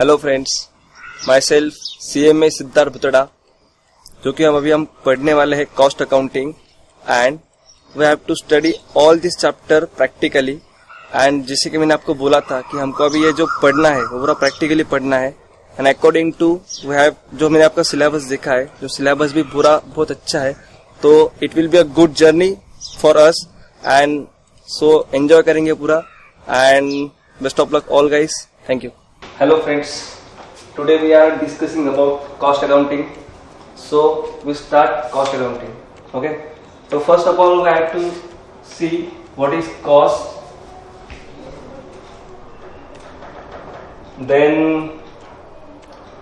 Hello friends, my self CMA Siddharth Butada, जो कि हम पढ़ने वाले हैं cost accounting and we have to study all this chapter practically. And जैसे कि मैंने आपको बोला था कि हमको अभी ये जो पढ़ना है वो पूरा प्रैक्टिकली पढ़ना है। And according to we have, जो मैंने आपका सिलेबस देखा है, जो सिलेबस भी पूरा बहुत अच्छा है, तो it will be a good journey for us and so enjoy करेंगे पूरा। And best of luck all guys, thank you. Hello friends, today we are discussing about cost accounting. So we start cost accounting. Okay, so first of all we have to see what is cost, then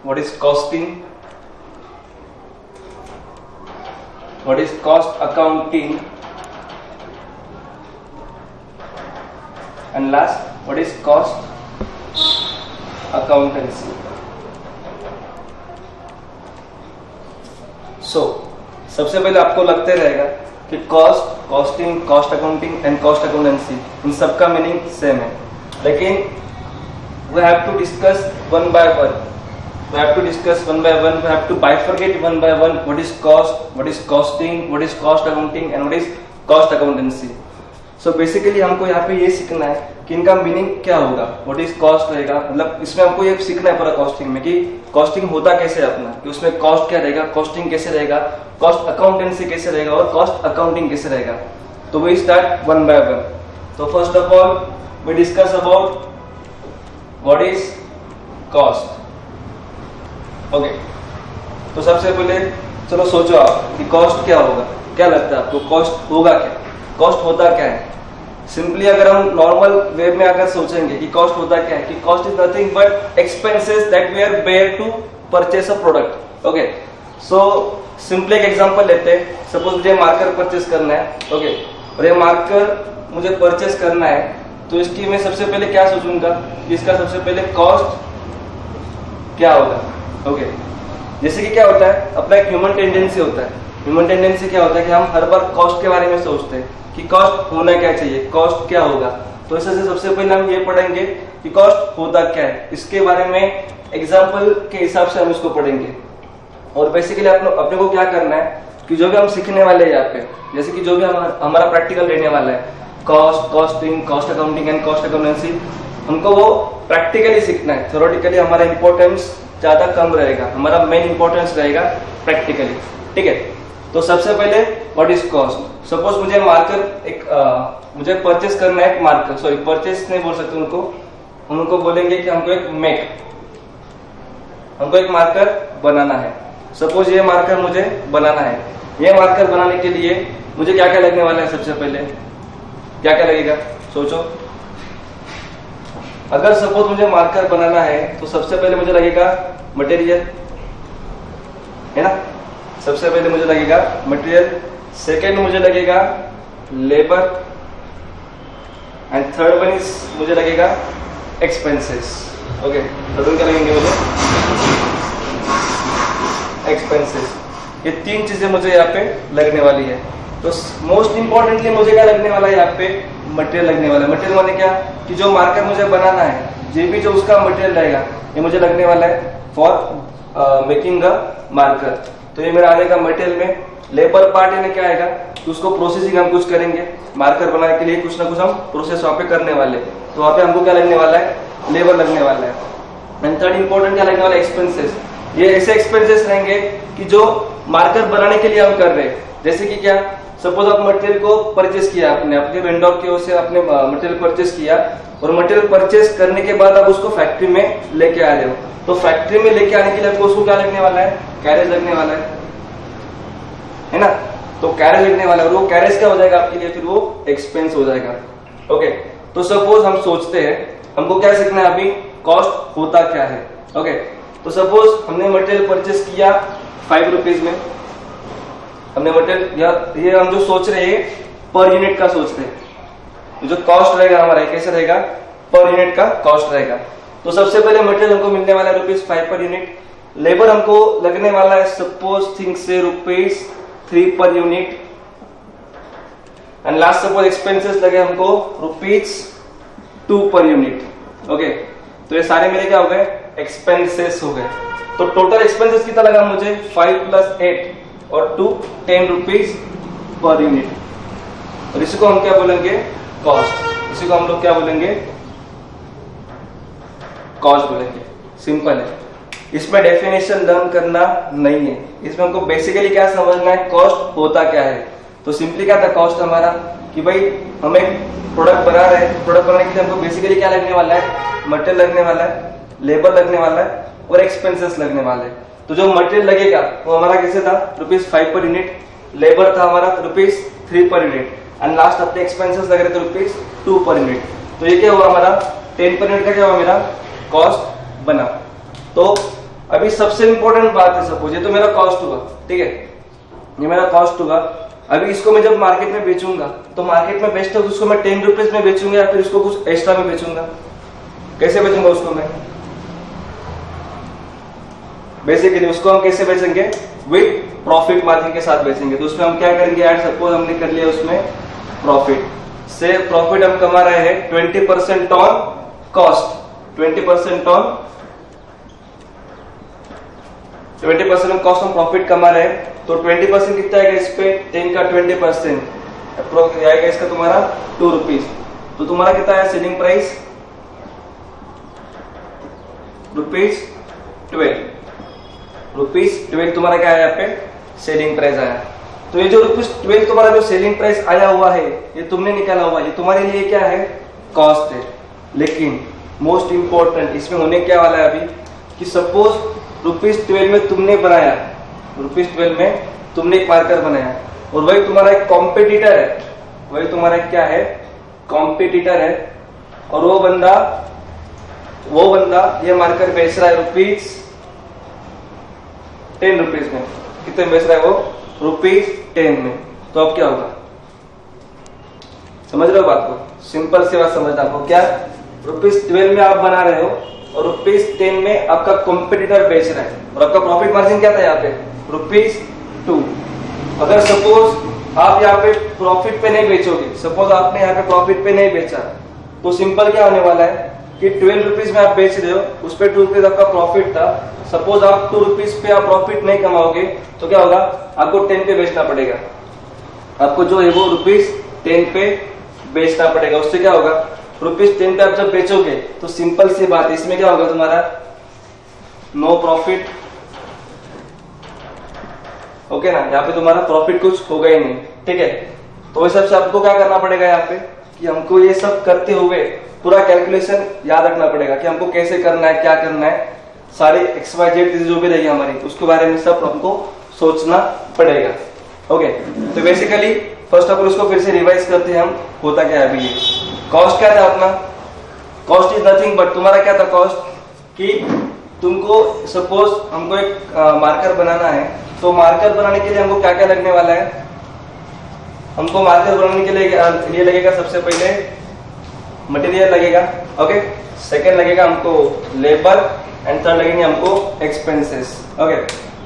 what is costing, what is cost accounting, and last what is cost accountancy. So सबसे पहले आपको लगते रहेगा कि cost, costing, cost accounting and cost accountancy, इन सबका meaning same है, लेकिन we have to discuss one by one. We have to discuss one by one. We have to bifurcate one by one. What is cost? What is costing? What is cost accounting? And what is cost accountancy? So basically हमको यहाँ पे ये सीखना है कि इनका meaning क्या होगा, व्हाट इज कॉस्ट रहेगा, मतलब इसमें हमको ये सीखना है पूरा कॉस्टिंग में कि कॉस्टिंग होता कैसे है अपना, कि उसमें कॉस्ट क्या रहेगा, कॉस्टिंग कैसे रहेगा, कॉस्ट अकाउंटेंसी कैसे रहेगा और कॉस्ट अकाउंटिंग कैसे रहेगा। तो we start one by one. तो first of all we discuss about what is cost. Okay, तो सबसे पहले चलो सोचो आप कि कॉस्ट क्या होगा, क्या लगता है आपको कॉस्ट होगा क्या, कॉस्ट होता क्या है। सिंपली अगर हम नॉर्मल वे में अगर सोचेंगे कि कॉस्ट होता क्या है, कि cost is nothing but expenses that we are bear to purchase a product. Okay, so simply एक एग्जांपल लेते हैं। सपोज मुझे मार्कर परचेस करना है, ओके, और ये मार्कर मुझे परचेस करना है, तो इसकी मैं सबसे पहले क्या सोचूंगा कि इसका सबसे पहले कॉस्ट क्या होगा। ओके, जैसे कि क्या होता है, अपना एक ह्यूमन टेंडेंसी होता है। ह्यूमन टेंडेंसी क्या होता है कि हम हर बार कॉस्ट के बारे में सोचते हैं कि कॉस्ट होना क्या चाहिए, कॉस्ट क्या होगा। तो इसे सबसे पहले हम ये पढ़ेंगे कि कॉस्ट होता क्या है, इसके बारे में एग्जांपल के हिसाब से हम इसको पढ़ेंगे। और बेसिकली अपने को क्या करना है कि जो भी हम सीखने वाले हैं यहाँ पे, जैसे कि जो भी हमारा प्रैक्टिकल रहने वाला है, cost, costing, cost accounting and cost accountancy, हमको वो प्रैक्टिकली सीखना है। थ्योरेटिकली हमारा इंपॉर्टेंस ज्यादा कम रहेगा, हमारा मेन इंपॉर्टेंस रहेगा प्रैक्टिकली। ठीक है, तो सबसे पहले व्हाट इज कॉस्ट। सपोज मुझे मार्कर मुझे परचेस करना है एक मार्कर, सॉरी परचेस नहीं बोल सकते उनको बोलेंगे कि हमको एक मार्कर बनाना है। सपोज ये मार्कर मुझे बनाना है। ये मार्कर बनाने के लिए मुझे क्या क्या लगने वाला है, सबसे पहले क्या क्या लगेगा सोचो। अगर सपोज मुझे मार्कर बनाना है तो सबसे पहले मुझे लगेगा मटेरियल, है ना, सबसे पहले मुझे लगेगा मटेरियल, सेकेंड मुझे लगेगा labour and third one is मुझे लगेगा एक्सपेंसेस। ओके, थर्ड क्या लगेंगे मुझे, एक्सपेंसेस। ये तीन चीजें मुझे यहाँ पे लगने वाली है। तो मोस्ट इंपॉर्टेंटली मुझे क्या लगने वाला है, यहाँ पे मटेरियल लगने वाला है। मटेरियल माने क्या, कि जो मार्कर मुझे बनाना है, ये भी जो उसका मटेरियल रहेगा, ये मुझे लगने वाला है फॉर मेकिंग अ मार्कर। तो ये मेरा आएगा मटेरियल में। लेबर पार्ट यानी क्या आएगा कि उसको प्रोसेसिंग हम कुछ करेंगे, मार्कर बनाने के लिए कुछ ना कुछ हम प्रोसेस वहां पे करने वाले, तो वहां पे हमको क्या लगने वाला है, लेबर लगने वाला है। एंड थर्ड इंपॉर्टेंट क्या लगने वाला है, एक्सपेंसेस। ये ऐसे एक्सपेंसेस रहेंगे कि जो मार्कर बनाने के लिए हम कर रहे हैं। जैसे कि क्या, सपोज आप मटेरियल को परचेस किया, आपने अपने वेंडर की ओर से आपने मटेरियल परचेस किया, और मटेरियल परचेस करने के बाद आप उसको फैक्ट्री में लेके आ रहे हो। तो फैक्ट्री में लेके आने के लिए आपको उसको क्या लगने वाला है, कैरेज लगने वाला है ना। तो कैरेज लगने वाला है, और वो कैरेज क्या हो जाएगा आपके लिए, फिर वो एक्सपेंस हो जाएगा। ओके, तो सपोज हम सोचते हैं हमको क्या सीखना है अभी, कॉस्ट होता क्या है। ओके, तो सपोज हमने मटेरियल परचेस किया 5 रुपीज में, हमने मटेरियल, ये हम जो सोच रहे हैं पर यूनिट का सोच रहे हैं। जो कॉस्ट रहेगा हमारा कैसे रहेगा, पर यूनिट का कॉस्ट रहेगा। तो सबसे पहले मटेरियल हमको मिलने वाला है ₹5 पर यूनिट। लेबर हमको लगने वाला है सपोज थिंक से ₹3 per unit. And last suppose expenses लगे हमको ₹2 पर यूनिट। ओके, तो ये सारे मेरे क्या हो गए एक्सपेंसेस हो गए। तो टोटल एक्सपेंसेस कितना लगा मुझे 5 + 8 और 2 10 रुपीज पर यूनिट। और इसी को हम क्या बोलेंगे कॉस्ट। इसी को हम लोग क्या बोलेंगे कॉस्ट बोलेंगे। सिंपल है, इसमें डेफिनेशन लर्न करना नहीं है। इसमें हमको बेसिकली क्या समझना है कॉस्ट होता क्या है। तो सिंपली क्या था कॉस्ट हमारा कि भाई हम एक प्रोडक्ट बना रहे हैं, प्रोडक्ट बनाने के लिए हमको बेसिकली क्या लगने वाला है मटेरियल लगने वाला है, लेबर लगने वाला है और एक्सपेंसेस लगने वाले हैं। तो जो मटेरियल लगेगा वो हमारा कैसे था ₹5 पर यूनिट, लेबर था हमारा ₹3 पर यूनिट एंड लास्ट अपने एक्सपेंसेस लग रहे थे ₹2 पर यूनिट। तो ये क्या हुआ हमारा 10 पर यूनिट का क्या हुआ मेरा कॉस्ट बना। तो अभी सबसे इंपॉर्टेंट बात है, सपोज ये तो मेरा कॉस्ट हुआ, ठीक है, ये मेरा कॉस्ट हुआ। अभी इसको मैं जब मार्केट में बेचूंगा तो मार्केट में बेचते उसको मैं 10 रुपीज में बेचूंगा या फिर इसको कुछ एक्स्ट्रा में बेचूंगा। कैसे बेचूंगा उसको मैं बेसिकली उसको हम कैसे बेचेंगे विद प्रॉफिट मार्जिन के साथ बेचेंगे। तो उसमें हम क्या करेंगे यार, सपोज हमने कर लिया उसमें प्रॉफिट से प्रॉफिट हम कमा रहे हैं 20% ऑन कॉस्ट, 20% ऑन 20% कॉस्ट हम प्रॉफिट कमा रहे हैं। तो 20% कितना आएगा इस पे 10 का 20% आएगा इसका तुम्हारा 2 रुपीज। तो तुम्हारा कितना है सेलिंग प्राइस ₹12 तुम्हारा क्या है यहाँ पे सेलिंग प्राइस आया। तो ये जो ₹12 तुम्हारा जो सेलिंग प्राइस आया हुआ है ये तुमने निकाला हुआ, ये तुम्हारे लिए क्या है कॉस्ट है। लेकिन मोस्ट इंपॉर्टेंट इसमें होने क्या वाला है अभी कि सपोज ₹12 में तुमने बनाया, ₹12 में तुमने एक मार्कर बनाया और वही तुम्हारा एक कॉम्पिटिटर है, वही तुम्हारा क्या है कॉम्पिटिटर है और वो बंदा ये मार्कर बेच रहा है ₹10 में। कितने बेच रहा है वो ₹10 में। तो अब क्या होगा समझ रहे हो बात को, सिंपल सी बात समझना आपको क्या ₹12 में आप बना रहे हो और ₹10 में आपका कॉम्पिटिटर बेच रहा है और आपका प्रॉफिट मार्जिन क्या था यहाँ पे ₹2। अगर सपोज आप यहाँ पे प्रॉफिट पे नहीं बेचोगे, सपोज आपने यहाँ पे प्रॉफिट पे नहीं बेचा तो सिंपल क्या होने वाला है कि 12 रुपीज में आप बेच रहे हो, उस पे 2 रुपीज आपका प्रॉफिट था। सपोज आप 2 रुपीज पे आप प्रॉफिट नहीं कमाओगे तो क्या होगा आपको 10 पे बेचना पड़ेगा, आपको जो है वो ₹10 पे बेचना पड़ेगा। उससे क्या होगा ₹10 पे आप जब बेचोगे तो सिंपल सी बात है इसमें क्या होगा तुम्हारा नो प्रॉफिट, ओके ना, यहाँ पे तुम्हारा प्रॉफिट कुछ होगा ही नहीं, ठीक है। तो इस हिसाब से आपको क्या करना पड़ेगा यहाँ पे कि हमको ये सब करते हुए पूरा कैलकुलेशन याद रखना पड़ेगा कि हमको कैसे करना है क्या करना है, सारे XYZ जो भी रहेगी हमारी उसके बारे में सब हमको सोचना पड़ेगा, ओके। तो बेसिकली फर्स्ट ऑफ ऑल उसको फिर से रिवाइज करते हैं हम, होता क्या है अभी ये कॉस्ट क्या था अपना, कॉस्ट इज नथिंग बट तुम्हारा क्या था कॉस्ट कि तुमको सपोज हमको एक मार्कर बनाना है तो मार्कर बनाने के लिए हमको क्या क्या लगने वाला है, हमको मार्कर बनाने के लिए लगेगा सबसे पहले मटेरियल लगेगा, ओके, सेकंड लगेगा हमको लेबर एंड थर्ड लगेंगे हमको एक्सपेंसेस, ओके।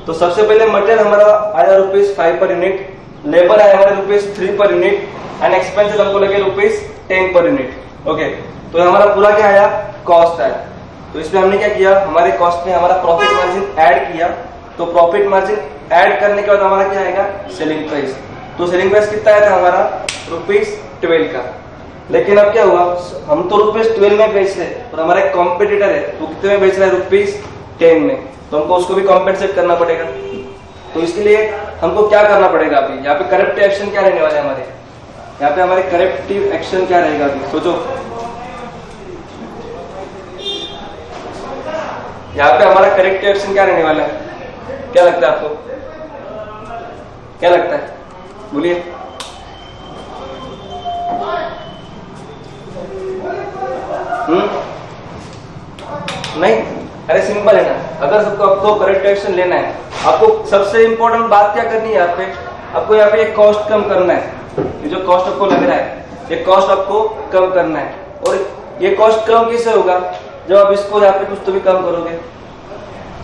तो सबसे पहले मटेरियल हमारा आया ₹5 पर यूनिट, लेबर आया हमारे ₹3 पर यूनिट एंड एक्सपेंसेस हमको लगे ₹10 पर यूनिट, ओके। तो हमारा पूरा क्या आया कॉस्ट आया। तो इसमें हमने क्या किया हमारे कॉस्ट में हमारा प्रॉफिट मार्जिन ऐड किया। तो प्रॉफिट मार्जिन ऐड करने के बाद हमारा क्या आएगा सेलिंग प्राइस। तो सेलिंग प्राइस कितना आया था हमारा ₹12 का। लेकिन अब क्या हुआ हम तो ₹12 में बेच रहे और हमारा एक कॉम्पिटिटर है वो कितने में बेच रहा है ₹10 में, तो हमको उसको भी कॉम्पेंसेट करना पड़ेगा। तो इसके लिए हमको क्या करना पड़ेगा अभी यहाँ पे करेक्टिव एक्शन क्या रहने वाले हमारे, यहाँ पे हमारे करेक्टिव एक्शन क्या रहेगा अभी सोचो। यहाँ पे हमारा करेक्टिव एक्शन क्या रहने वाला है, क्या लगता है आपको, क्या लगता है बोलिए। नहीं, अरे सिंपल है ना, अगर सबको आपको करेक्टिव एक्शन लेना है आपको सबसे इंपॉर्टेंट बात क्या करनी है यहाँ पे, आपको यहाँ पे एक कॉस्ट कम करना है। ये जो कॉस्ट आपको लग रहा है ये कॉस्ट आपको कम करना है और ये कॉस्ट कम किससे होगा जब आप इसको यहाँ पे कुछ तो भी कम करोगे।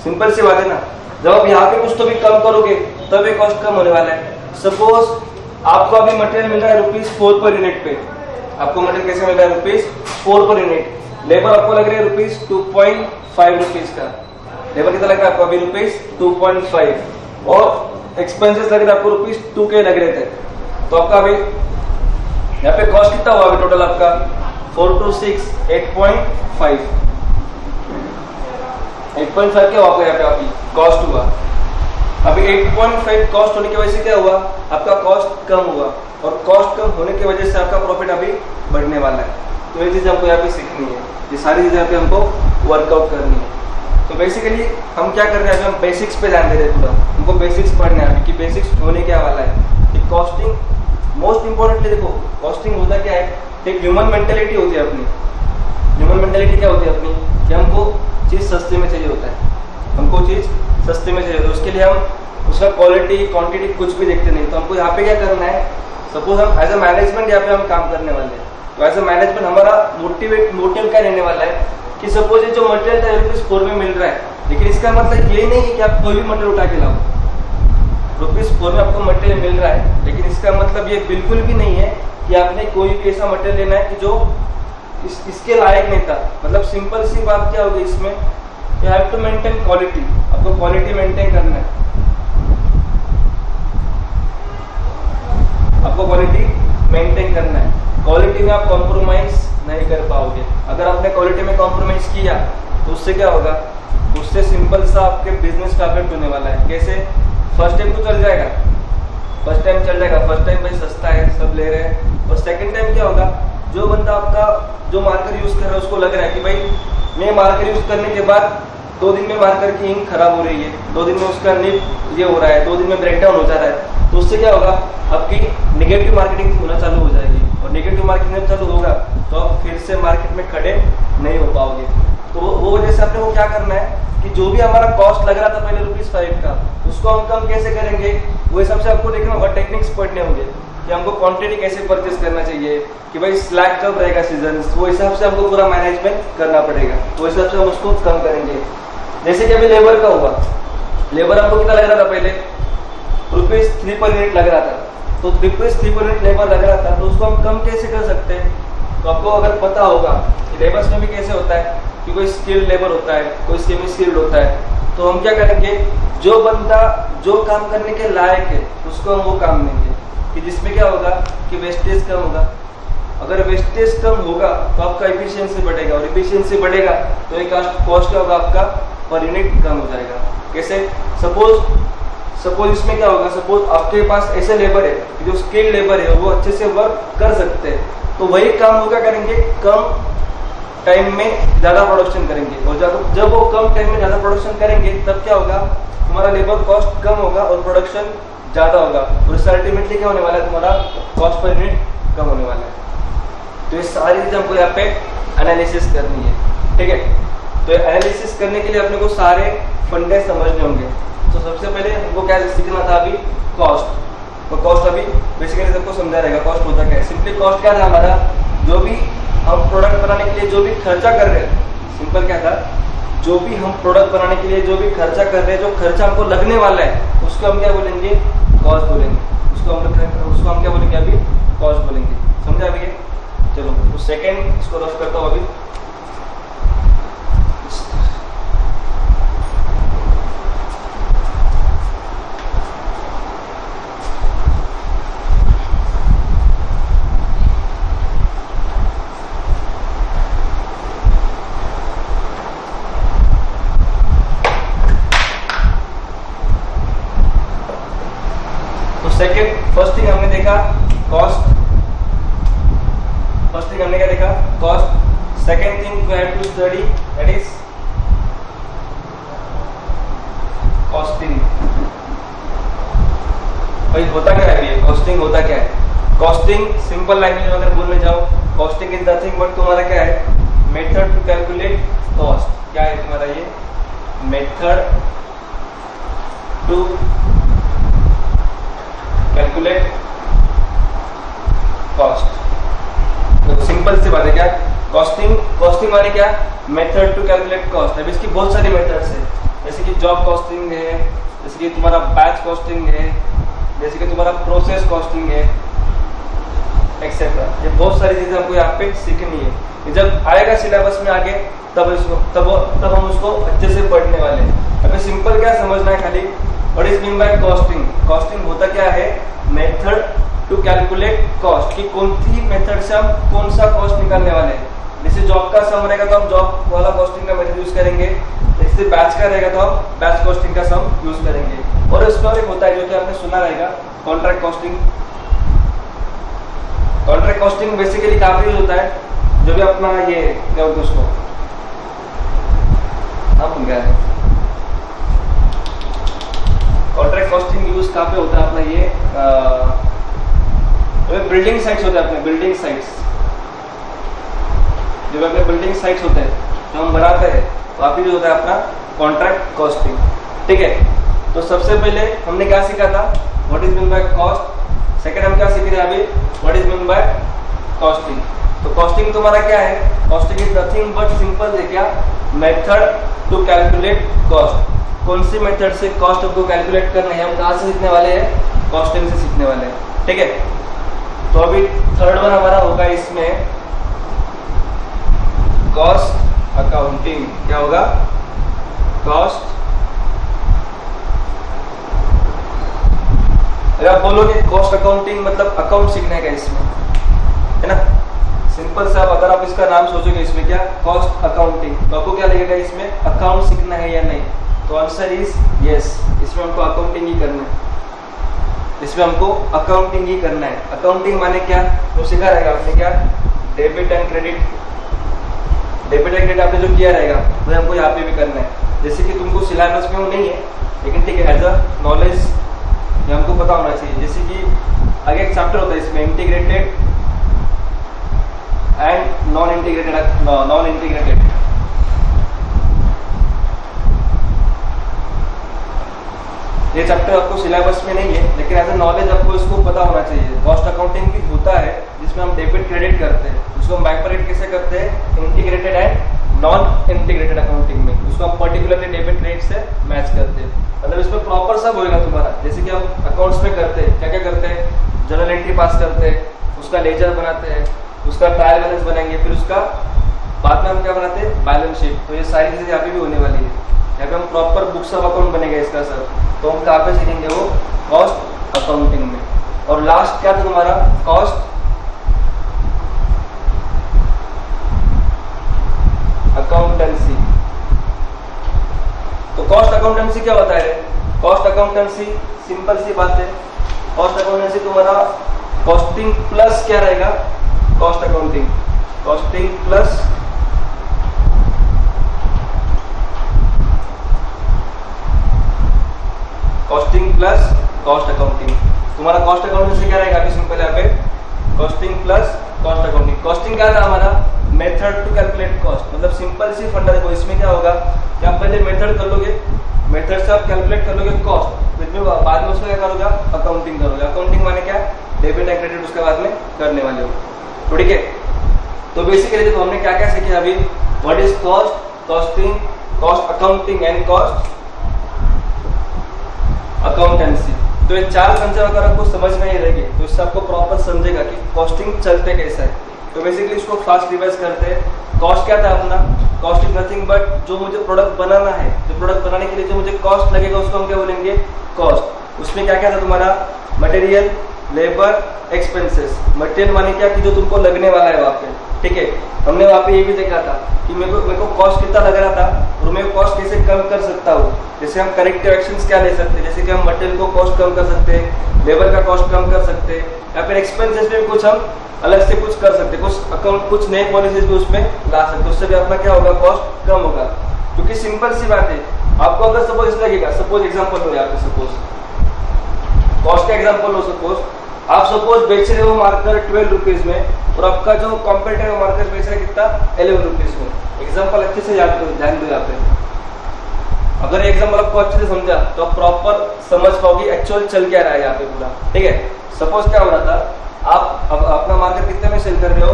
सिंपल सी बात है ना, जब आप यहाँ पे कुछ तो भी कम करोगे तब ये कॉस्ट कम होने वाला है। सपोज आपको अभी मटेरियल मिल रहा है ₹4 पर यूनिट पे, आपको मटेरियल कैसे मिल रहा है ₹4 पर यूनिट, लेबर आपको लग रही है ₹2.5 5 रुपीज का। लेबर कितना लग रहा है आपको अभी रुपीज 2.5 और एक्सपेंसेस लग रहे आपको रुपीज 2K लग रहे थे। तो आपका अभी यहाँ पे कॉस्ट कितना हुआ अभी टोटल आपका 4 to 6 8.5 क्या हुआ आपका यहाँ पे अभी कॉस्ट हुआ। अभी 8.5 कॉस्ट होने की वजह से क्या हुआ आपका कॉस्ट कम हुआ और कॉस्ट कम होने की वजह से आपका प्रॉफिट अभी बढ़ने वाला है। तो ये चीज हमको यहाँ पे सीखनी है, ये सारी चीजें यहाँ पे हमको वर्कआउट करनी है। तो बेसिकली हम क्या कर रहे हैं अभी हम बेसिक्स पे ध्यान दे रहे हैं पूरा, हमको बेसिक्स पढ़ना है कि बेसिक्स होने क्या वाला है कि कॉस्टिंग मोस्ट इंपॉर्टेंटली देखो कॉस्टिंग होता क्या है, एक ह्यूमन मेंटेलिटी होती है अपनी। ह्यूमन मेंटेलिटी क्या होती है अपनी कि हमको चीज सस्ते में चाहिए होता है, हमको चीज सस्ते में चाहिए होता है, उसके लिए हम उसका क्वालिटी क्वांटिटी कुछ भी देखते नहीं। तो हमको यहाँ पे क्या करना है, सपोज हम एज अ मैनेजमेंट यहाँ पे हम काम करने वाले हैं, तो एज अ मैनेजमेंट हमारा मोटिव क्या रहने वाला है कि सपोज ये जो मटेरियल था ₹4 में मिल रहा है, लेकिन इसका मतलब ये नहीं है कि आप कोई भी मटेरियल उठा के लाओ। ₹4 में आपको मटेरियल मिल रहा है, लेकिन इसका मतलब ये बिल्कुल भी नहीं है कि आपने कोई भी ऐसा मटेरियल लेना है कि जो इसके लायक नहीं था। मतलब सिंपल सी बात क्या होगी इसमें, you have to maintain quality, आपको क्वालिटी मेंटेन करना है, आपको क्वालिटी मेंटेन करना है। क्वालिटी में आप कॉम्प्रोमाइज नहीं कर पाओगे। अगर आपने क्वालिटी में कॉम्प्रोमाइज किया तो उससे क्या होगा, उससे सिंपल सा आपके बिजनेस का अफेक्ट होने वाला है। कैसे, फर्स्ट टाइम तो चल जाएगा, फर्स्ट टाइम चल जाएगा, फर्स्ट टाइम भाई सस्ता है सब ले रहे हैं, और सेकंड टाइम क्या होगा, जो बंदा आपका जो मार्कर यूज कर रहा है उसको लग रहा है कि भाई मैं मार्कर यूज करने के बाद 2 दिन में मार्कर की इंक खराब हो रही है, 2 दिन में उसका निब ये हो रहा है, 2 दिन में ब्रेकडाउन हो जा रहा है, तो उससे क्या होगा आपकी नेगेटिव मार्केटिंग होना चालू हो जाएगी, और नेगेटिव मार्केटिंग जब चालू होगा तो आप फिर से मार्केट में खड़े नहीं हो पाओगे। तो वो वजह से अपने को क्या करना है कि जो भी हमारा कॉस्ट लग रहा था पहले ₹5 का, उसको हम कम कैसे करेंगे, वो हिसाब से आपको देखना होगा, टेक्निक्स पढ़ने होंगे कि हमको क्वांटिटी कैसे परचेस करना चाहिए, कि भाई स्लैक कब रहेगा सीजन, वो हिसाब से हमको पूरा मैनेजमेंट करना पड़ेगा, तो हिसाब से हम उसको कम करेंगे। जैसे कि अभी लेबर का हुआ, लेबर हमको कितना लग रहा था पहले ₹3 पर यूनिट लग रहा था, तो ₹3 पर यूनिट लेबर लग रहा था, तो उसको हम कम कैसे कर सकते हैं। तो आपको अगर पता होगा कि लेबर्स में भी कैसे होता है कि कोई स्किल्ड लेबर होता है, कोई सेमी स्किल्ड होता है, तो हम क्या करेंगे, जो बंदा जो काम करने के लायक है उसको हम वो काम देंगे कि जिसमें क्या होगा कि वेस्टेज कम होगा। अगर वेस्टेज कम होगा तो आपका एफिशिएंसी बढ़ेगा, और एफिशिएंसी बढ़ेगा तो एक कॉस्ट क्या होगा आपका पर यूनिट कम हो जाएगा। कैसे, सपोज इसमें क्या होगा, सपोज आपके पास ऐसे लेबर है जो स्किल्ड लेबर है वो अच्छे से वर्क कर सकते हैं, तो वही काम होगा करेंगे कम टाइम में ज्यादा प्रोडक्शन करेंगे, और जब वो कम टाइम में ज्यादा प्रोडक्शन करेंगे तब क्या होगा, तुम्हारा लेबर कॉस्ट कम होगा और प्रोडक्शन ज्यादा होगा, और इससे अल्टीमेटली क्या होने वाला है, तुम्हारा कॉस्ट पर यूनिट कम होने वाला है। तो ये सारी चीजें हमको यहाँ पे एनालिसिस करनी है, ठीक है। तो एनालिसिस करने के लिए अपने को सारे फंडे समझने होंगे। तो सबसे पहले हमको क्या सीखना था अभी, कॉस्ट। तो कॉस्ट अभी बेसिकली सबको समझा रहेगा कॉस्ट होता क्या है। सिंपली कॉस्ट क्या था हमारा, जो भी हम प्रोडक्ट बनाने के लिए जो भी खर्चा कर रहे हैं, सिंपल क्या था, जो भी हम प्रोडक्ट बनाने के लिए जो भी खर्चा कर रहे हैं, जो खर्चा हमको लगने वाला है उसको हम क्या बोलेंगे, कॉस्ट बोलेंगे। उसको हम क्या बोलेंगे अभी, कॉस्ट बोलेंगे। समझा अभी ये? चलो तो सेकेंड इसको रफ करता हूँ अभी। फर्स्ट थिंग हमने देखा कॉस्ट, फर्स्ट थिंग हमने क्या देखा, cost. Second thing we have to study that is costing. भाई होता क्या है ये, कॉस्टिंग होता क्या है। कॉस्टिंग सिंपल लैंग्वेज में अगर बोलने जाओ, कॉस्टिंग इज नथिंग बट तुम्हारा क्या है, मेथड टू कैलकुलेट कॉस्ट। क्या है तुम्हारा ये, मेथड टू कैलकुलेट कॉस्ट। तो सिंपल सी बात है क्या, कॉस्टिंग माने क्या, मेथड टू कैलकुलेट कॉस्ट। अब इसकी बहुत सारी मेथड्स है, जैसे कि जॉब कॉस्टिंग है, जैसे कि तुम्हारा बैच कॉस्टिंग है, जैसे कि तुम्हारा प्रोसेस कॉस्टिंग है, एक्सेट्रा। ये बहुत सारी चीजें आपको यहाँ पे सीखनी है। जब आएगा सिलेबस में आगे तब हम उसको अच्छे से पढ़ने वाले हैं। अभी सिंपल क्या समझना है खाली, what is mean by costing. Costing होता क्या है, मेथड टू कैलकुलेट कॉस्ट, कि कौन सी मेथड से हम कौन सा कॉस्ट निकालने वाले हैं। जैसे जॉब का सम रहेगा तो हम जॉब वाला कॉस्टिंग का मेथड यूज करेंगे, जैसे बैच का रहेगा तो हम बैच कॉस्टिंग का सम यूज करेंगे। और इसमें एक होता है जो कि आपने सुना रहेगा, contract costing. Contract costing basically कहाँ पे यूज होता है, जो भी अपना ये क्या बोलते हैं उसको, अब क्या है कॉन्ट्रैक्ट कॉस्टिंग यूज कहाँ पे होता है अपना ये बिल्डिंग साइट्स होते हैं अपने, बिल्डिंग साइट्स जब अपने बिल्डिंग साइट्स होते हैं जो हम बनाते हैं वहाँ पे जो होता है अपना कॉन्ट्रैक्ट कॉस्टिंग। ठीक है, तो सबसे पहले हमने क्या सीखा था, what is mean by cost. Second हम क्या सीख रहे हैं अभी, what is mean by costing. तो कॉस्टिंग तुम्हारा क्या है, costing is nothing but simple है क्या, मेथड टू कैलकुलेट कॉस्ट। कौन सी मेथड से कॉस्ट को कैलकुलेट करना है, हम कहाँ से सीखने वाले हैं, कॉस्टिंग से सीखने वाले हैं। ठीक है, तो अभी थर्ड वन हमारा होगा इसमें कॉस्ट अकाउंटिंग। क्या होगा, कॉस्ट। अगर आप बोलोगे कॉस्ट अकाउंटिंग मतलब अकाउंट सीखने का इसमें, है ना, सिंपल सा। अगर आप इसका नाम सोचोगे इसमें क्या, कॉस्ट अकाउंटिंग, तो आपको क्या लगेगा इसमें अकाउंट सीखना है या नहीं, तो आंसर इज यस। इसमें हमको अकाउंटिंग ही करना है, इसमें हमको अकाउंटिंग ही करना है। अकाउंटिंग माने क्या, तो सीखा रहेगा आपने क्या, debit and credit. Debit and credit आपने जो किया रहेगा वो हमको यहाँ पे भी करना है। जैसे कि तुमको सिलेबस में वो नहीं है, लेकिन ठीक है, एज अ नॉलेज ये हमको पता होना चाहिए। जैसे कि आगे एक चैप्टर होता है इसमें इंटीग्रेटेड एंड नॉन इंटीग्रेटेड। ये चैप्टर आपको सिलेबस में नहीं है, लेकिन एज अ नॉलेज आपको इसको पता होना चाहिए। कॉस्ट अकाउंटिंग भी होता है जिसमें हम डेबिट क्रेडिट करते हैं, उसको हम बाइफरेट कैसे करते हैं, integrated and non integrated accounting में, उसको हम पर्टिकुलरली डेबिट क्रेडिट से मैच करते हैं। मतलब इसमें प्रॉपर सब होएगा तुम्हारा। जैसे कि हम अकाउंट्स में करते हैं, क्या क्या करते हैं, जर्नल एंट्री पास करते हैं, उसका लेजर बनाते हैं, उसका ट्रायल बैलेंस बनाएंगे, फिर उसका बाद में हम क्या बनाते हैं, बैलेंस शीट। तो ये सारी चीजें यहाँ पे भी होने वाली है। यहाँ पे हम प्रॉपर बुक्स ऑफ अकाउंट बनेगा इसका सर, तो हम कहाँ पे सीखेंगे, वो कॉस्ट अकाउंटिंग में। और लास्ट क्या था तुम्हारा, कॉस्ट अकाउंटेंसी। तो कॉस्ट अकाउंटेंसी क्या होता है, कॉस्ट अकाउंटेंसी सिंपल सी बात है। कॉस्ट अकाउंटेंसी तुम्हारा कॉस्टिंग प्लस क्या रहेगा, cost accounting, costing plus cost accounting. तुम्हारा कॉस्ट अकाउंटिंग से क्या रहेगा, अभी सिंपल यहाँ पे costing plus cost accounting. Costing क्या था हमारा, मेथड टू कैलकुलेट कॉस्ट। मतलब सिंपल सी फंडा देखो, इसमें क्या होगा कि आप पहले मेथड कर लोगे, मेथड से आप कैलकुलेट कर लोगे कॉस्ट, फिर भी बाद में उसका क्या करोगे, अकाउंटिंग करोगे। अकाउंटिंग माने क्या, डेबिट एंड क्रेडिट उसके बाद में करने वाले हो। तो ठीक है, तो बेसिकली देखो हमने क्या क्या सीखे अभी, what is cost, costing, cost accounting and cost accountancy. तो ये चार कंसेप्ट अगर आपको समझ में ही रहेंगे तो इससे आपको प्रॉपर समझेगा कि कॉस्टिंग चलते कैसा है। तो बेसिकली इसको फास्ट रिवाइज करते हैं। कॉस्ट क्या था अपना, कॉस्ट इज नथिंग बट जो मुझे प्रोडक्ट बनाना है, जो प्रोडक्ट बनाने के लिए जो मुझे कॉस्ट लगेगा उसको हम क्या बोलेंगे, कॉस्ट। उसमें क्या क्या था तुम्हारा, मटेरियल, लेबर, एक्सपेंसेस। मटेरियल माने क्या कि जो तुमको लगने वाला है वहाँ पे, ठीक है। हमने वहाँ पे ये भी देखा था कि मेरे को कॉस्ट कितना लग रहा था और मैं कॉस्ट कैसे कम कर सकता हूँ। जैसे हम करेक्टिव एक्शंस क्या ले सकते हैं, जैसे कि हम मटेरियल को कॉस्ट कम कर सकते हैं, लेबर का कॉस्ट कम कर सकते हैं, या फिर एक्सपेंसेस में कुछ हम अलग से कुछ कर सकते हैं, कुछ अकाउंट कुछ नए पॉलिसीज भी उसमें ला सकते हैं। उससे भी अपना क्या होगा, कॉस्ट कम होगा। क्योंकि सिंपल सी बात है, आपको अगर सपोज लगेगा, सपोज एग्जाम्पल लो यहाँ पे, सपोज कॉस्ट का एग्जाम्पल लो, सपोज आप सपोज बेच रहे हो मार्कर 12 रुपीज में और आपका जो कॉम्पिटिटर मार्कर बेच रहा है कितना, 11 रुपीज में। एग्जाम्पल अच्छे से याद करो, ध्यान दो यहाँ पे। अगर एग्जाम्पल आपको अच्छे से समझा तो आप प्रॉपर समझ पाओगे एक्चुअल चल क्या रहा है यहाँ पे पूरा, ठीक है। सपोज क्या हो रहा था, आप अब अपना मार्केट कितने में सेल कर रहे हो,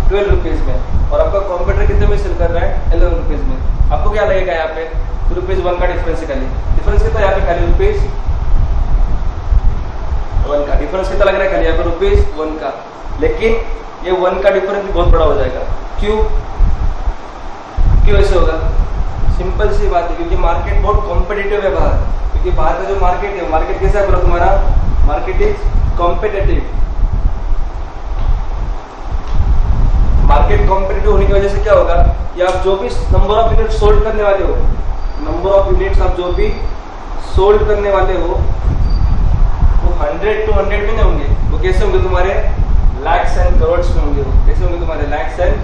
12 रुपीज में, और आपका कॉम्पिटिटर कितने में सेल कर रहा है, 11 रुपीज में। आपको क्या लगेगा यहाँ पे, ₹1 का डिफरेंस है, खाली डिफरेंस कितना यहाँ पे, खाली ₹1 का डिफरेंस कितना लग रहा है, खाली यहाँ पे ₹1 का। लेकिन ये 1 का डिफरेंस भी बहुत बड़ा हो जाएगा। क्यों ऐसे होगा? सिंपल सी बात है, क्योंकि मार्केट बहुत कॉम्पिटिटिव है बाहर। क्योंकि बाहर का जो मार्केट है, मार्केट कैसा है पूरा तुम्हारा? Market is competitive. Market competitive होने की वजह से क्या होगा कि आप जो भी नंबर ऑफ यूनिट सोल्ड करने वाले हो, नंबर ऑफ यूनिट्स आप जो भी सोल्ड करने वाले हो वो 100 to 100 में नहीं होंगे, वो कैसे होंगे तुम्हारे? लैक्स एंड करोड्स में होंगे। वो कैसे होंगे तुम्हारे? लैक्स एंड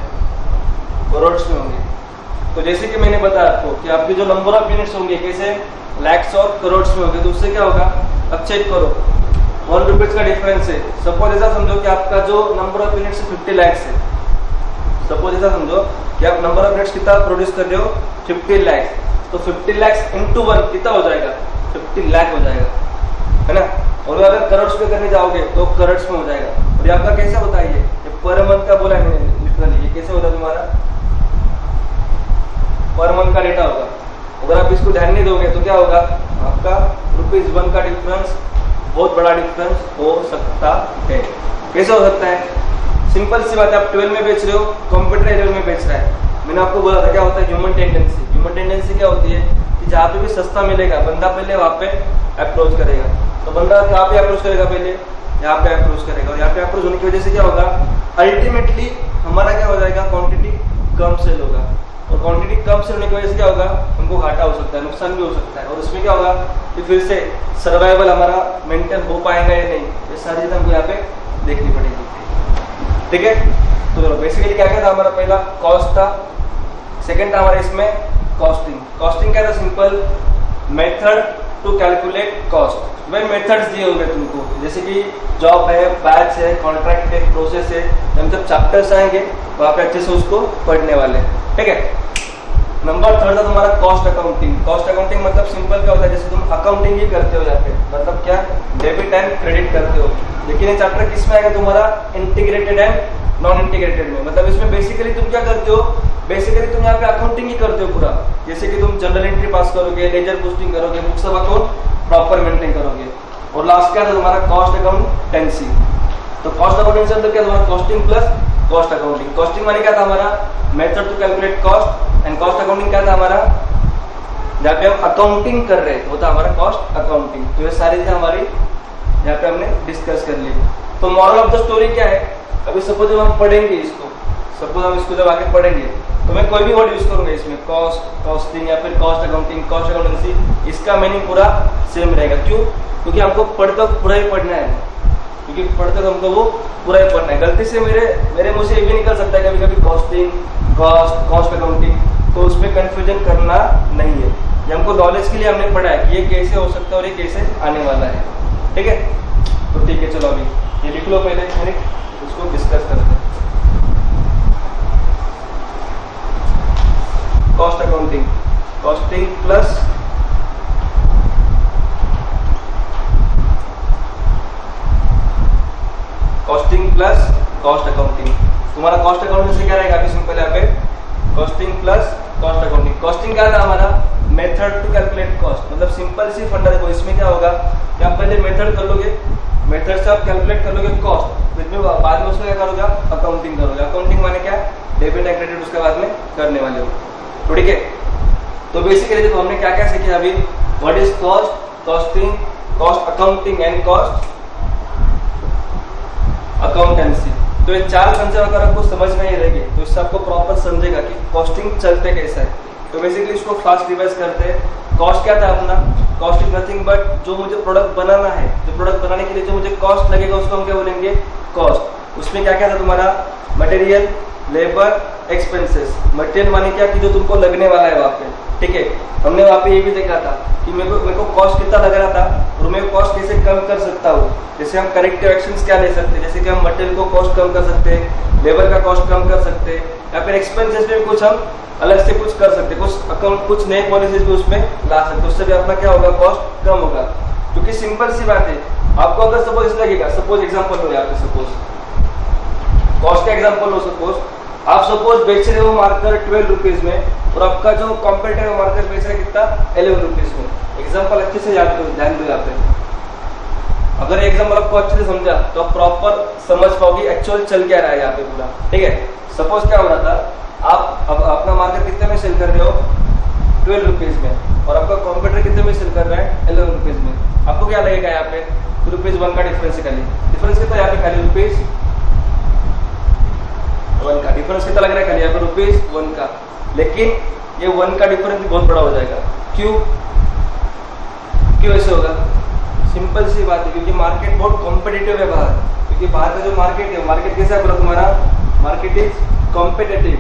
करोड्स में होंगे। तो जैसे कि मैंने बताया आपको कि आपके जो नंबर ऑफ यूनिट्स होंगे कैसे? लैक्स और करोड्स में होंगे। तो उससे क्या होगा? अब चेक करो, 1 रुपीज का डिफरेंस है। सपोज ऐसा समझो कि आपका जो नंबर ऑफ यूनिट्स 50 लैक्स है। सपोज ऐसा समझो कि आप नंबर ऑफ यूनिट्स कितना प्रोड्यूस कर रहे हो? 50 लैक्स। तो 50 लैक्स इंटू 1 कितना हो जाएगा? 50 लाख हो जाएगा, है ना? और अगर करोड्स पे करने जाओगे तो करोड्स में हो जाएगा। और ये आपका कैसा होता है? ये पर मंथ का बोला है मैंने लिटरली। ये कैसे होता है तुम्हारा? पर मंथ का डेटा होगा। अगर आप इसको ध्यान नहीं दोगे तो क्या होगा? आपका ₹1 का डिफरेंस बहुत बड़ा डिफरेंस हो सकता है। कैसे हो सकता है? सिंपल सी बात है, आप 12 में बेच रहे हो, कंप्यूटर 11 में बेच रहा है। मैंने आपको बोला था क्या होता है? Human tendency. ह्यूमन टेंडेंसी क्या होती है कि जहाँ पे भी सस्ता मिलेगा बंदा पहले वहाँ पे अप्रोच करेगा। तो बंदा कहाँ पे अप्रोच करेगा? पहले यहाँ पे अप्रोच करेगा। और यहाँ पे अप्रोच होने की वजह से क्या होगा? अल्टीमेटली हमारा क्या हो जाएगा? क्वांटिटी कम सेल होगा। और क्वांटिटी कम सेल होने की वजह से क्या होगा? हमको घाटा हो सकता है, नुकसान भी हो सकता है। और उसमें क्या होगा कि फिर से सर्वाइवल हमारा मेंटेन हो पाएगा या नहीं, ये सारी चीजें हमको यहाँ पे देखनी पड़ेगी। ठीक है, तो चलो बेसिकली क्या क्या था हमारा? पहला कॉस्ट था, सेकंड था हमारा इसमें कॉस्टिंग। कॉस्टिंग क्या था? Simple method to calculate cost. वही मेथड्स दिए हुए तुमको, जैसे कि जॉब है, बैच है, कॉन्ट्रैक्ट है, प्रोसेस है। हम जब चैप्टर्स आएंगे वहाँ पे अच्छे से उसको पढ़ने वाले, ठीक है। नंबर 3 था तुम्हारा कॉस्ट अकाउंटिंग। कॉस्ट अकाउंटिंग मतलब सिंपल क्या होता है? जैसे तुम अकाउंटिंग ही करते हो यहाँ पे, मतलब क्या? डेबिट एंड क्रेडिट करते हो। लेकिन ये चैप्टर किस में आएगा तुम्हारा? इंटीग्रेटेड एंड नॉन इंटीग्रेटेड में। मतलब इसमें बेसिकली तुम क्या करते हो? बेसिकली तुम यहाँ पे अकाउंटिंग ही करते हो पूरा। जैसे कि तुम जनरल एंट्री पास करोगे, लेजर पोस्टिंग करोगे, books of account proper maintain करोगे। और लास्ट क्या था तुम्हारा? Cost accountancy. तो कॉस्ट अकाउंटेंसी मतलब क्या? तुम्हारा costing plus cost accounting. Costing माने क्या था हमारा? Method to calculate cost. And cost accounting क्या था हमारा? जहाँ पे हम अकाउंटिंग कर रहे हैं वो था हमारा कॉस्ट अकाउंटिंग। तो ये सारी चीजें हमारी यहाँ पे हमने डिस्कस कर ली। तो मॉरल ऑफ द स्टोरी क्या है? अभी सपोज जब हम पढ़ेंगे इसको, सपोज हम इसको जब आगे पढ़ेंगे तो मैं कोई भी वर्ड यूज करूंगा इसमें, कॉस्ट, कॉस्टिंग या फिर कॉस्ट अकाउंटिंग, कॉस्ट अकाउंटेंसी, इसका मीनिंग पूरा सेम रहेगा। क्यों? क्योंकि हमको पढ़ते वक्त पूरा ही पढ़ना है। क्योंकि पढ़ते वक्त हमको वो पूरा ही पढ़ना है। गलती से मेरे मुंह से ये भी निकल सकता है कभी कभी कॉस्टिंग, कॉस्ट, कॉस्ट अकाउंटिंग, तो उसमें कंफ्यूजन करना नहीं है। ये हमको नॉलेज के लिए हमने पढ़ा है कि ये कैसे हो सकता है और ये कैसे आने वाला है, ठीक है। तो ठीक है, चलो अभी ये लिख लो पहले, उसको डिस्कस करते हैं। Cost accounting, costing plus costing plus cost accounting. तुम्हारा कॉस्ट अकाउंटिंग से क्या रहेगा? अभी सिंपल यहाँ पे costing plus cost accounting. Costing क्या था हमारा? Method to calculate cost. मतलब सिंपल सी फंडा देखो, इसमें क्या होगा कि आप पहले मेथड कर लोगे, मेथड से आप कैलकुलेट कर लोगे कॉस्ट, फिर भी बाद में उसका क्या करोगे? अकाउंटिंग करोगे। अकाउंटिंग माने क्या? डेबिट एंड क्रेडिट उसके बाद में करने वाले हो, तो ठीक है। तो बेसिकली देखो हमने क्या क्या सीखे अभी। What is cost, costing, cost accounting and cost accountancy. तो ये 4 कंसेप्ट अगर आपको समझ में ही रहेंगे तो इससे आपको प्रॉपर समझेगा कि कॉस्टिंग चलते कैसा है। तो बेसिकली इसको फास्ट रिवाइज करते हैं। कॉस्ट क्या था अपना? कॉस्ट इज नथिंग बट जो मुझे प्रोडक्ट बनाना है, जो प्रोडक्ट बनाने के लिए जो मुझे कॉस्ट लगेगा उसको हम क्या बोलेंगे? कॉस्ट। उसमें क्या क्या था तुम्हारा? Material, labour, expenses. मटेरियल माने क्या कि जो तुमको लगने वाला है वहाँ पे, ठीक है। हमने वहाँ पे ये भी देखा था कि मेरे को कॉस्ट कितना लग रहा था और मैं कॉस्ट कैसे कम कर सकता हूँ। जैसे हम करेक्टिव एक्शंस क्या ले सकते हैं, जैसे कि हम मटेरियल को कॉस्ट कम कर सकते हैं, लेबर का कॉस्ट कम कर सकते हैं, या फिर एक्सपेंसेस में कुछ हम अलग से कुछ कर सकते हैं, कुछ अकाउंट, कुछ नए पॉलिसीज भी उसमें ला सकते हैं। उससे भी अपना क्या होगा? कॉस्ट कम होगा। क्योंकि सिंपल सी बात है, आपको अगर सपोज लगेगा, सपोज एग्जाम्पल लो यहाँ पे, सपोज कॉस्ट का एग्जाम्पल लो, सपोज आप सपोज बेच रहे हो मार्कर 12 रुपीज में और आपका जो कॉम्पिटिटर मार्कर बेच रहा है कितना? 11 रुपीज में। एग्जाम्पल अच्छे से याद करो, ध्यान दो यहाँ पे। अगर एग्जाम्पल आपको अच्छे से समझा तो आप प्रॉपर समझ पाओगे एक्चुअल चल क्या रहा है यहाँ पे पूरा, ठीक है। सपोज क्या हो रहा था, आप अब अपना मार्केट कितने में सेल कर रहे हो, 12 रुपीज में, और आपका कॉम्पिटिटर कितने में सेल कर रहा है, 11 रुपीज में। आपको क्या लगेगा यहाँ पे, ₹1 का डिफरेंस है खाली। डिफरेंस कितना यहाँ पे, खाली ₹1 का डिफरेंस कितना लग रहा है, खाली यहाँ पे ₹1 का। लेकिन ये 1 का डिफरेंस भी बहुत बड़ा हो जाएगा। क्यों ऐसे होगा? सिंपल सी बात है, क्योंकि मार्केट बहुत कॉम्पिटिटिव है बाहर। क्योंकि बाहर का जो मार्केट है, मार्केट कैसा है पूरा तुम्हारा, market is competitive.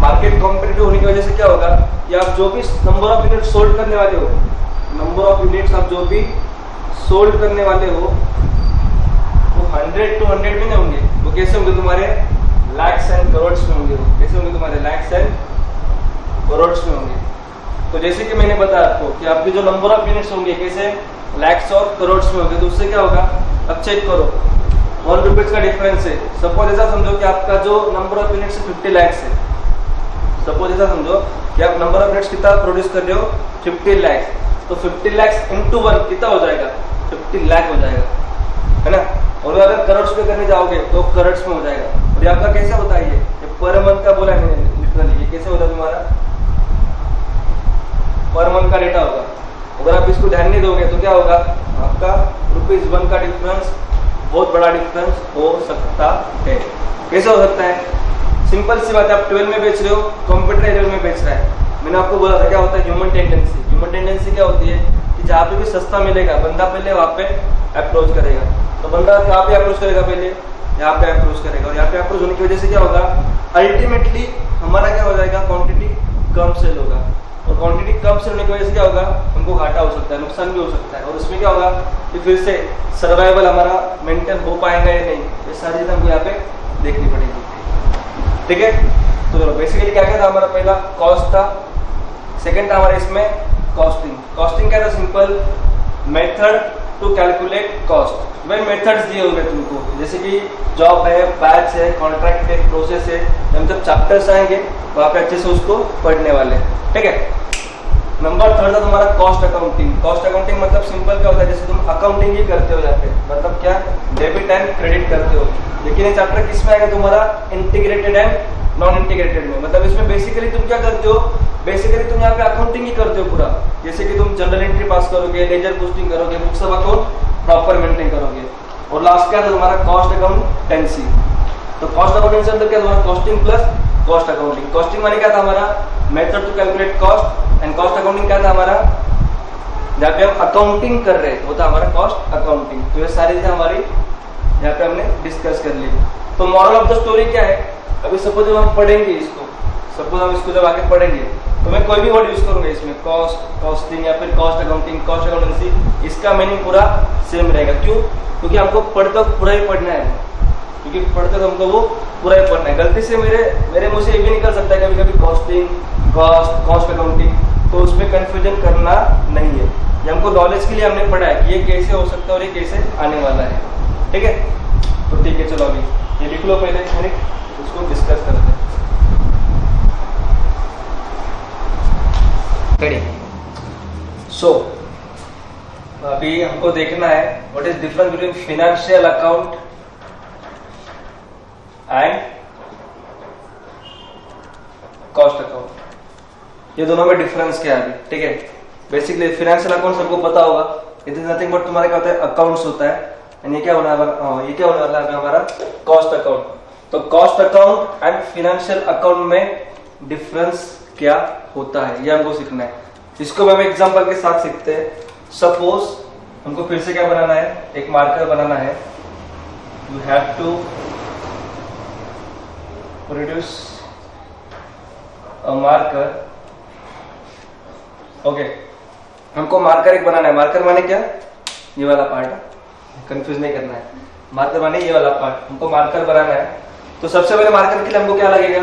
Market competitive होने की वजह से क्या होगा कि आप जो भी नंबर ऑफ यूनिट सोल्ड करने वाले हो, नंबर ऑफ यूनिट्स आप जो भी सोल्ड करने वाले हो वो 100 to 100 में नहीं होंगे, वो कैसे होंगे तुम्हारे लैक्स एंड करोड़ में होंगे। वो कैसे होंगे तुम्हारे लैक्स एंड करोड़ में होंगे। तो जैसे कि मैंने बताया आपको कि आपके जो नंबर ऑफ यूनिट्स होंगे कैसे लैक्स और करोड़ में होंगे, तो उससे क्या होगा, अब चेक करो 1 रुपीज का डिफरेंस है। सपोज ऐसा समझो कि आपका जो नंबर ऑफ यूनिट्स 50 लैक्स है। सपोज ऐसा समझो कि आप नंबर ऑफ यूनिट्स कितना प्रोड्यूस कर रहे हो, 50 लैक्स। तो 50 लैक्स इंटू 1 कितना हो जाएगा, 50 लाख हो जाएगा, है ना। और अगर करोड़ में करने जाओगे तो करोड़ में हो जाएगा। और आपका कैसा होता है, ये पर मंथ का बोला है मैंने लिटरली, ये कैसे होता है तुम्हारा, पर मंथ का डेटा होगा। अगर आप इसको ध्यान नहीं दोगे तो क्या होगा, आपका ₹1 का डिफरेंस बहुत बड़ा डिफरेंस हो सकता है। कैसे हो सकता है, सिंपल सी बात है, आप 12 में बेच रहे हो, कंप्यूटर 11 में बेच रहा है। मैंने आपको बोला था क्या होता है ह्यूमन टेंडेंसी। ह्यूमन टेंडेंसी क्या होती है कि जहाँ पे भी सस्ता मिलेगा बंदा पहले वहाँ पे अप्रोच करेगा। तो बंदा कहाँ पे अप्रोच करेगा, पहले यहाँ पे अप्रोच करेगा। और यहाँ पे अप्रोच होने की वजह से क्या होगा, अल्टीमेटली हमारा क्या हो जाएगा, क्वांटिटी कम सेल होगा। और क्वांटिटी कम सेल होने की वजह से क्या होगा, हमको घाटा हो सकता है, नुकसान भी हो सकता है। और उसमें क्या होगा कि फिर से सर्वाइवल हमारा मेंटेन हो पाएगा या नहीं, ये सारी चीजें हमको यहाँ पे देखनी पड़ेगी, ठीक है। तो चलो बेसिकली क्या क्या था हमारा, पहला कॉस्ट था, सेकंड था हमारा इसमें कॉस्टिंग। कॉस्टिंग क्या था, simple method to calculate cost. भाई मेथड्स दिए हुए तुमको, जैसे कि जॉब है, बैच है, कॉन्ट्रैक्ट है, प्रोसेस है, हम जब चैप्टर्स आएंगे वहाँ पे अच्छे से उसको पढ़ने वाले, ठीक है। नंबर थर्ड था तुम्हारा कॉस्ट अकाउंटिंग। कॉस्ट अकाउंटिंग मतलब सिंपल क्या होता है, जैसे तुम अकाउंटिंग ही करते हो यहाँ पे, मतलब क्या, डेबिट एंड क्रेडिट करते हो। लेकिन ये चैप्टर किस में आएगा तुम्हारा, इंटीग्रेटेड एंड नॉन इंटीग्रेटेड में। मतलब इसमें बेसिकली तुम क्या करते हो, बेसिकली तुम यहाँ पे अकाउंटिंग ही करते हो पूरा। जैसे कि तुम जनरल एंट्री पास करोगे, लेजर पोस्टिंग करोगे, books of account proper maintain करोगे। और लास्ट क्या था तुम्हारा कॉस्ट अकाउंटेंसी। तो कॉस्ट अकाउंटेंसी मतलब क्या, तुम्हारा costing plus cost accounting. Costing माने क्या था हमारा, method to calculate cost, and cost accounting क्या था हमारा, जहाँ पे हम अकाउंटिंग कर रहे हैं वो था हमारा कॉस्ट अकाउंटिंग। तो ये सारी चीजें हमारी यहाँ पे हमने डिस्कस कर ली। तो मॉरल ऑफ द स्टोरी क्या है, अभी सपोज जब हम पढ़ेंगे इसको, सपोज हम इसको जब आगे पढ़ेंगे तो मैं कोई भी वर्ड यूज करूंगा इसमें, कॉस्ट, कॉस्टिंग या फिर कॉस्ट अकाउंटिंग, कॉस्ट अकाउंटेंसी, इसका मीनिंग पूरा सेम रहेगा। क्यों, क्योंकि हमको पढ़ते वक्त पूरा ही पढ़ना है, क्योंकि पढ़ते वक्त हमको वो पूरा ही पढ़ना है। गलती से मेरे मुंह से ये भी निकल सकता है कभी कभी कॉस्टिंग, कॉस्ट, कॉस्ट अकाउंटिंग, तो उसमें कंफ्यूजन करना नहीं है। ये हमको नॉलेज के लिए हमने पढ़ा है कि ये कैसे हो सकता है और ये कैसे आने वाला है, ठीक है। तो ठीक है, चलो अभी ये लिख लो पहले, उसको डिस्कस करते हैं। सो अभी हमको देखना है what is difference between financial account and cost account. ये दोनों में डिफरेंस क्या है, ठीक है। बेसिकली फाइनेंशियल अकाउंट सबको पता होगा, इट इज नथिंग बट तुम्हारे क्या होता है, अकाउंट्स होता है। एंड ये क्या होने वाला है हमारा कॉस्ट अकाउंट। तो cost account and financial account में डिफरेंस क्या होता है, ये हमको सीखना है। इसको हम एग्जांपल के साथ सीखते हैं। सपोज हमको फिर से क्या बनाना है, एक मार्कर बनाना है। You have to produce a marker, okay. हमको मार्कर एक बनाना है। मार्कर माने क्या, ये वाला पार्ट, कंफ्यूज नहीं करना है। मार्कर माने ये वाला पार्ट, हमको मार्कर बनाना है। तो सबसे पहले मार्कर के लिए हमको क्या लगेगा,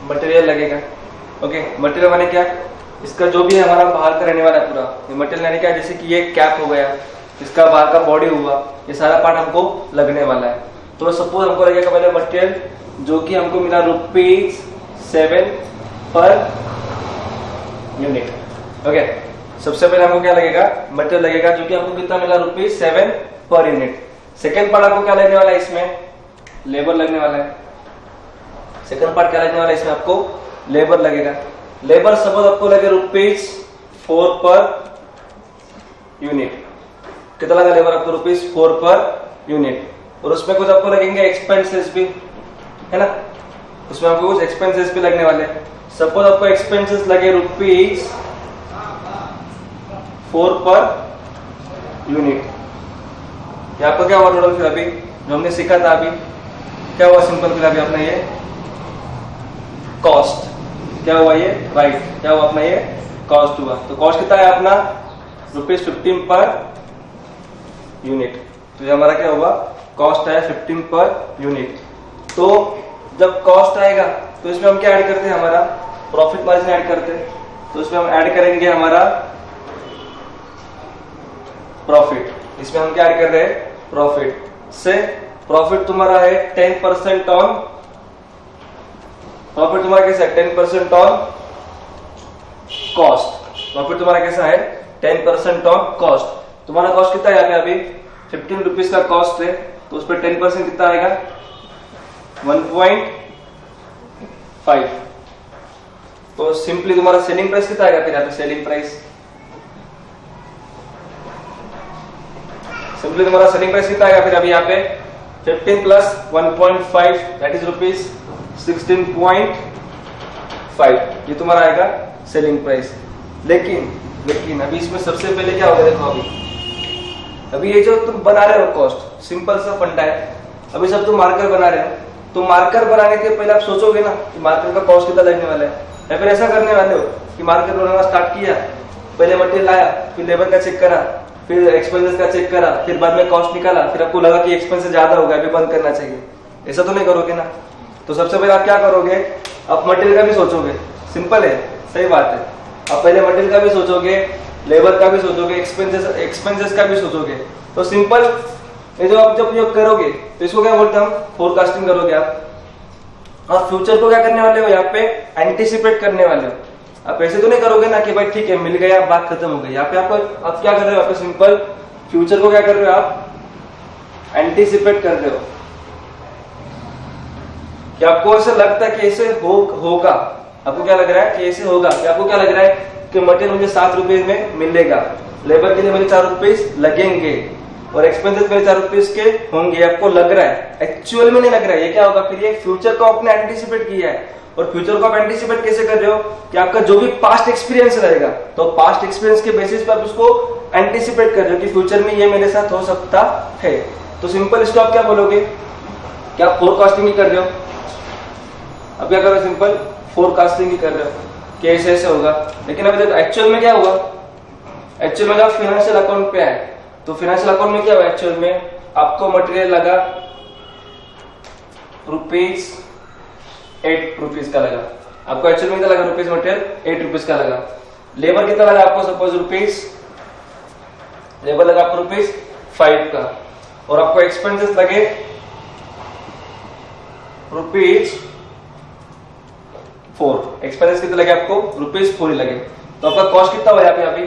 मटेरियल लगेगा, ओके। मटेरियल माने क्या, इसका जो भी है हमारा बाहर का रहने वाला है पूरा, ये मटेरियल यानी क्या, जैसे कि ये कैप हो गया, इसका बाहर का बॉडी हुआ, ये सारा पार्ट हमको लगने वाला है। तो सपोज हमको लगेगा पहले मटेरियल जो कि हमको मिला ₹7 पर यूनिट। ओके, सबसे पहले हमको क्या लगेगा, मटेरियल लगेगा, जो कि हमको कितना मिला, ₹7 पर यूनिट। सेकेंड पार्ट आपको क्या लगने वाला है, इसमें लेबर लगने वाला है। सेकेंड पार्ट क्या लगने वाला है, इसमें आपको लेबर लगेगा। लेबर सपोज आपको लगे ₹4 पर यूनिट। कितना लगा लेबर आपको, ₹4 पर यूनिट। और उसमें कुछ आपको लगेंगे एक्सपेंसेस भी, है ना, उसमें आपको कुछ एक्सपेंसेस भी लगने वाले। सपोज आपको एक्सपेंसेस लगे ₹4 पर यूनिट। ये आपका क्या हुआ टोटल, फिर अभी जो हमने सीखा था अभी क्या हुआ, सिंपल फिर अभी अपना ये कॉस्ट क्या हुआ, ये राइट, क्या हुआ अपना ये कॉस्ट हुआ। तो कॉस्ट कितना है अपना, ₹15 पर यूनिट। तो ये हमारा क्या हुआ, कॉस्ट है 15 पर यूनिट। तो जब कॉस्ट आएगा तो इसमें हम क्या ऐड करते हैं, हमारा प्रॉफिट मार्जिन ऐड करते हैं। तो इसमें हम ऐड करेंगे हमारा प्रॉफिट। इसमें हम क्या ऐड कर रहे हैं, प्रॉफिट। से प्रॉफिट तुम्हारा है 10% ऑन, प्रॉफिट तुम्हारा कैसा है 10% ऑन कॉस्ट। प्रॉफिट तुम्हारा कैसा है 10% ऑन कॉस्ट। तुम्हारा कॉस्ट कितना है यहाँ पे, अभी ₹15 का कॉस्ट है, तो उस पर 10% कितना आएगा, 1.5। तो सिंपली तुम्हारा सेलिंग प्राइस कितना आएगा, फिर यहाँ पे सेलिंग प्राइस, सिंपली तुम्हारा सेलिंग प्राइस कितना आएगा, फिर अभी यहाँ पे 15 प्लस 1.5 दैट इज ₹16.5, ये तुम्हारा आएगा सेलिंग प्राइस। लेकिन अभी इसमें सबसे पहले क्या होगा, देखो अभी ये जो तुम बना रहे हो कॉस्ट, सिंपल सा फंडा है। अभी सब तुम मार्कर बना रहे हो, तो मार्कर बनाने के पहले आप सोचोगे ना कि मार्कर का कॉस्ट कितना लगने वाला है, या फिर ऐसा करने वाले हो कि मार्कर बनाना स्टार्ट किया, पहले मटेरियल लाया, फिर लेबर का चेक करा, फिर एक्सपेंसेस का चेक करा, फिर बाद में कॉस्ट निकाला, फिर आपको लगा कि एक्सपेंसेस ज्यादा होगा, अभी बंद करना चाहिए। ऐसा तो नहीं करोगे ना। तो सबसे पहले आप क्या करोगे, आप मटेरियल का भी सोचोगे, सिंपल है, सही बात है। आप पहले मटेरियल का भी सोचोगे, लेबर का भी सोचोगे, एक्सपेंसेस का भी सोचोगे। तो सिंपल ये जो आप जब योग करोगे तो इसको क्या बोलते हैं हम, फोरकास्टिंग करोगे आप। और फ्यूचर को क्या करने वाले हो, यहाँ पे एंटिसिपेट करने वाले हो। आप ऐसे तो नहीं करोगे ना कि भाई ठीक है मिल गया, बात खत्म हो गई। यहाँ पे आप क्या कर रहे हो, आप सिंपल फ्यूचर को क्या कर रहे हो, आप एंटिसिपेट कर रहे हो कि आपको ऐसा लगता है कि ऐसे होगा। आपको क्या लग रहा है कि ऐसे होगा, कि आपको क्या लग रहा है कि मटेरियल मुझे ₹7 में मिलेगा, लेबर के लिए मुझे ₹4 लगेंगे, और एक्सपेंसेस मेरे ₹4 के होंगे। आपको लग रहा है, एक्चुअल में नहीं लग रहा है। ये क्या होगा, फिर ये फ्यूचर को आपने एंटिसिपेट किया है। और फ्यूचर को आप एंटिसिपेट कैसे कर रहे हो कि आपका जो भी पास्ट एक्सपीरियंस रहेगा, तो पास्ट एक्सपीरियंस के बेसिस पे आप उसको एंटिसिपेट कर रहे हो कि फ्यूचर में ये मेरे साथ हो सकता है। तो सिंपल इसको आप क्या बोलोगे कि आप फोरकास्टिंग ही कर रहे हो। अब क्या कर रहे हो, सिंपल फोरकास्टिंग ही कर रहे हो कि ऐसे ऐसे होगा। लेकिन अभी देखो एक्चुअल में क्या हुआ, एक्चुअल में जब फाइनेंशियल अकाउंट पे आए तो फाइनेंशियल अकाउंट में क्या हुआ, एक्चुअल में आपको मटेरियल लगा ₹8 का लगा। आपको एक्चुअल में कितना लगा, रुपीज मटेरियल ₹8 का लगा। लेबर कितना लगा आपको, सपोज लेबर लगा आपको ₹5 का, और आपको एक्सपेंसेस लगे ₹4। एक्सपेंसेस कितने लगे आपको, ₹4 ही लगे। तो आपका कॉस्ट कितना हुआ यहाँ पे, अभी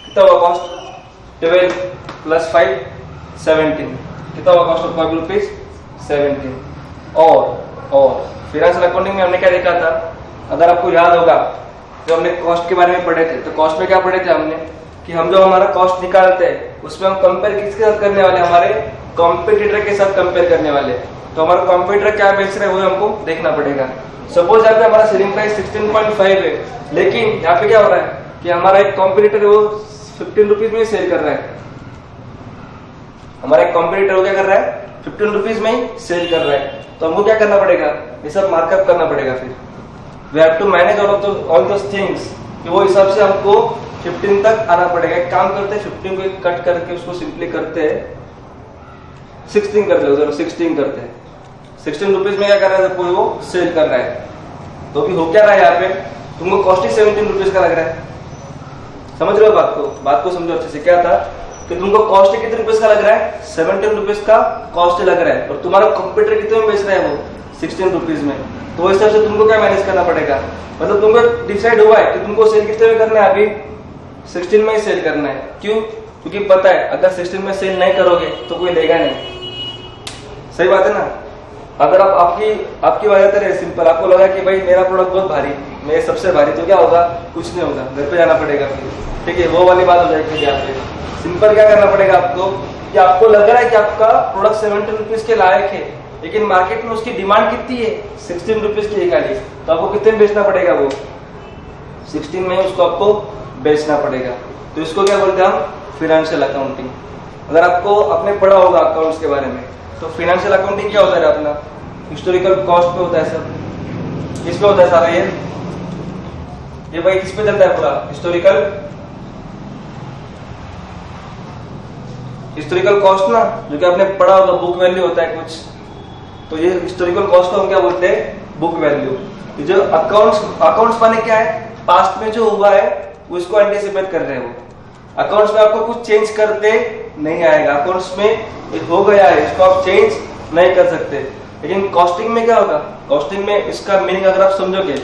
कितना हुआ कॉस्ट, 12 + 5 17। कितना हुआ कॉस्ट आपका, ₹17। और फाइनेंशियल अकाउंटिंग में हमने क्या देखा था, अगर आपको याद होगा जो हमने कॉस्ट के बारे में पढ़े थे, तो कॉस्ट में क्या पढ़े थे हमने कि हम जो हमारा कॉस्ट निकालते हैं उसमें हम कंपेयर किसके साथ करने वाले, हमारे कॉम्पिटिटर के साथ कंपेयर करने वाले। तो हमारा कॉम्पिटिटर क्या बेच रहे हैं वो हमको देखना पड़ेगा। सपोज यहाँ पे हमारा सेलिंग प्राइस 16.5 है, लेकिन यहाँ पे क्या हो रहा है कि हमारा एक कॉम्पिटिटर वो ₹15 में सेल कर रहा है। हमारा एक कॉम्पिटिटर वो क्या कर रहा है, ₹15 में ही सेल कर रहा है। तो हमको क्या करना पड़ेगा, ये सब मार्कअप करना पड़ेगा। फिर we have to manage all those things, कि वो हिसाब से हमको 15 तक आना पड़ेगा। एक काम करते हैं, 15 को कट करके उसको सिंपली करते हैं 16 कर लो, 16 करते हैं। ₹16 में क्या कर रहा है, कोई वो सेल कर रहा है। तो अभी हो क्या रहा है यहाँ पे, तुमको कॉस्ट ही ₹17 का लग रहा है। समझ रहे हो बात को समझो अच्छे से। क्या था कि तुमको कॉस्ट कितने रुपए का लग रहा है, ₹17 का कॉस्ट लग रहा है, और तुम्हारा कंप्यूटर कितने में बेच रहा है वो, ₹16 में। तो उस हिसाब से तुमको क्या मैनेज करना पड़ेगा, मतलब तुमको डिसाइड हुआ है कि तुमको सेल कितने में करना है, अभी 16 में ही सेल करना है। क्यों? क्योंकि पता है अगर 16 में सेल नहीं करोगे तो कोई लेगा नहीं। सही बात है ना। अगर आप आपकी वजह तरह सिंपल, आपको लगा कि भाई मेरा प्रोडक्ट बहुत भारी, मेरे सबसे भारी, तो क्या होगा, कुछ नहीं होगा, घर पे जाना पड़ेगा फिर, ठीक है, वो वाली बात हो जाएगी यहाँ पे। सिंपल क्या करना पड़ेगा आपको, कि आपको लग रहा है कि आपका प्रोडक्ट 70 रुपीज के लायक है, लेकिन मार्केट में उसकी डिमांड कितनी है, 16 रुपीज की है खाली, तो आपको कितने में बेचना पड़ेगा, वो 16 में उसको आपको बेचना पड़ेगा। तो इसको क्या बोलते हैं हम, फाइनेंशियल अकाउंटिंग। अगर आपको आपने पढ़ा होगा अकाउंट्स के बारे में, तो फाइनेंशियल अकाउंटिंग क्या होता है अपना, हिस्टोरिकल कॉस्ट पे होता है सब। किस पे होता है सारा ये भाई किस पे चलता है पूरा, हिस्टोरिकल कॉस्ट ना, जो कि आपने पढ़ा होगा, बुक वैल्यू होता है कुछ, तो ये हिस्टोरिकल कॉस्ट को हम क्या बोलते हैं, बुक वैल्यू। जो अकाउंट्स माने क्या है, पास्ट में जो हुआ है उसको एंटिसिपेट कर रहे हैं वो। अकाउंट्स में आपको कुछ चेंज करते नहीं आएगा, अकाउंट्स में हो गया है, इसको आप चेंज नहीं कर सकते। लेकिन कॉस्टिंग में क्या होगा, कॉस्टिंग में इसका मीनिंग अगर आप समझोगे,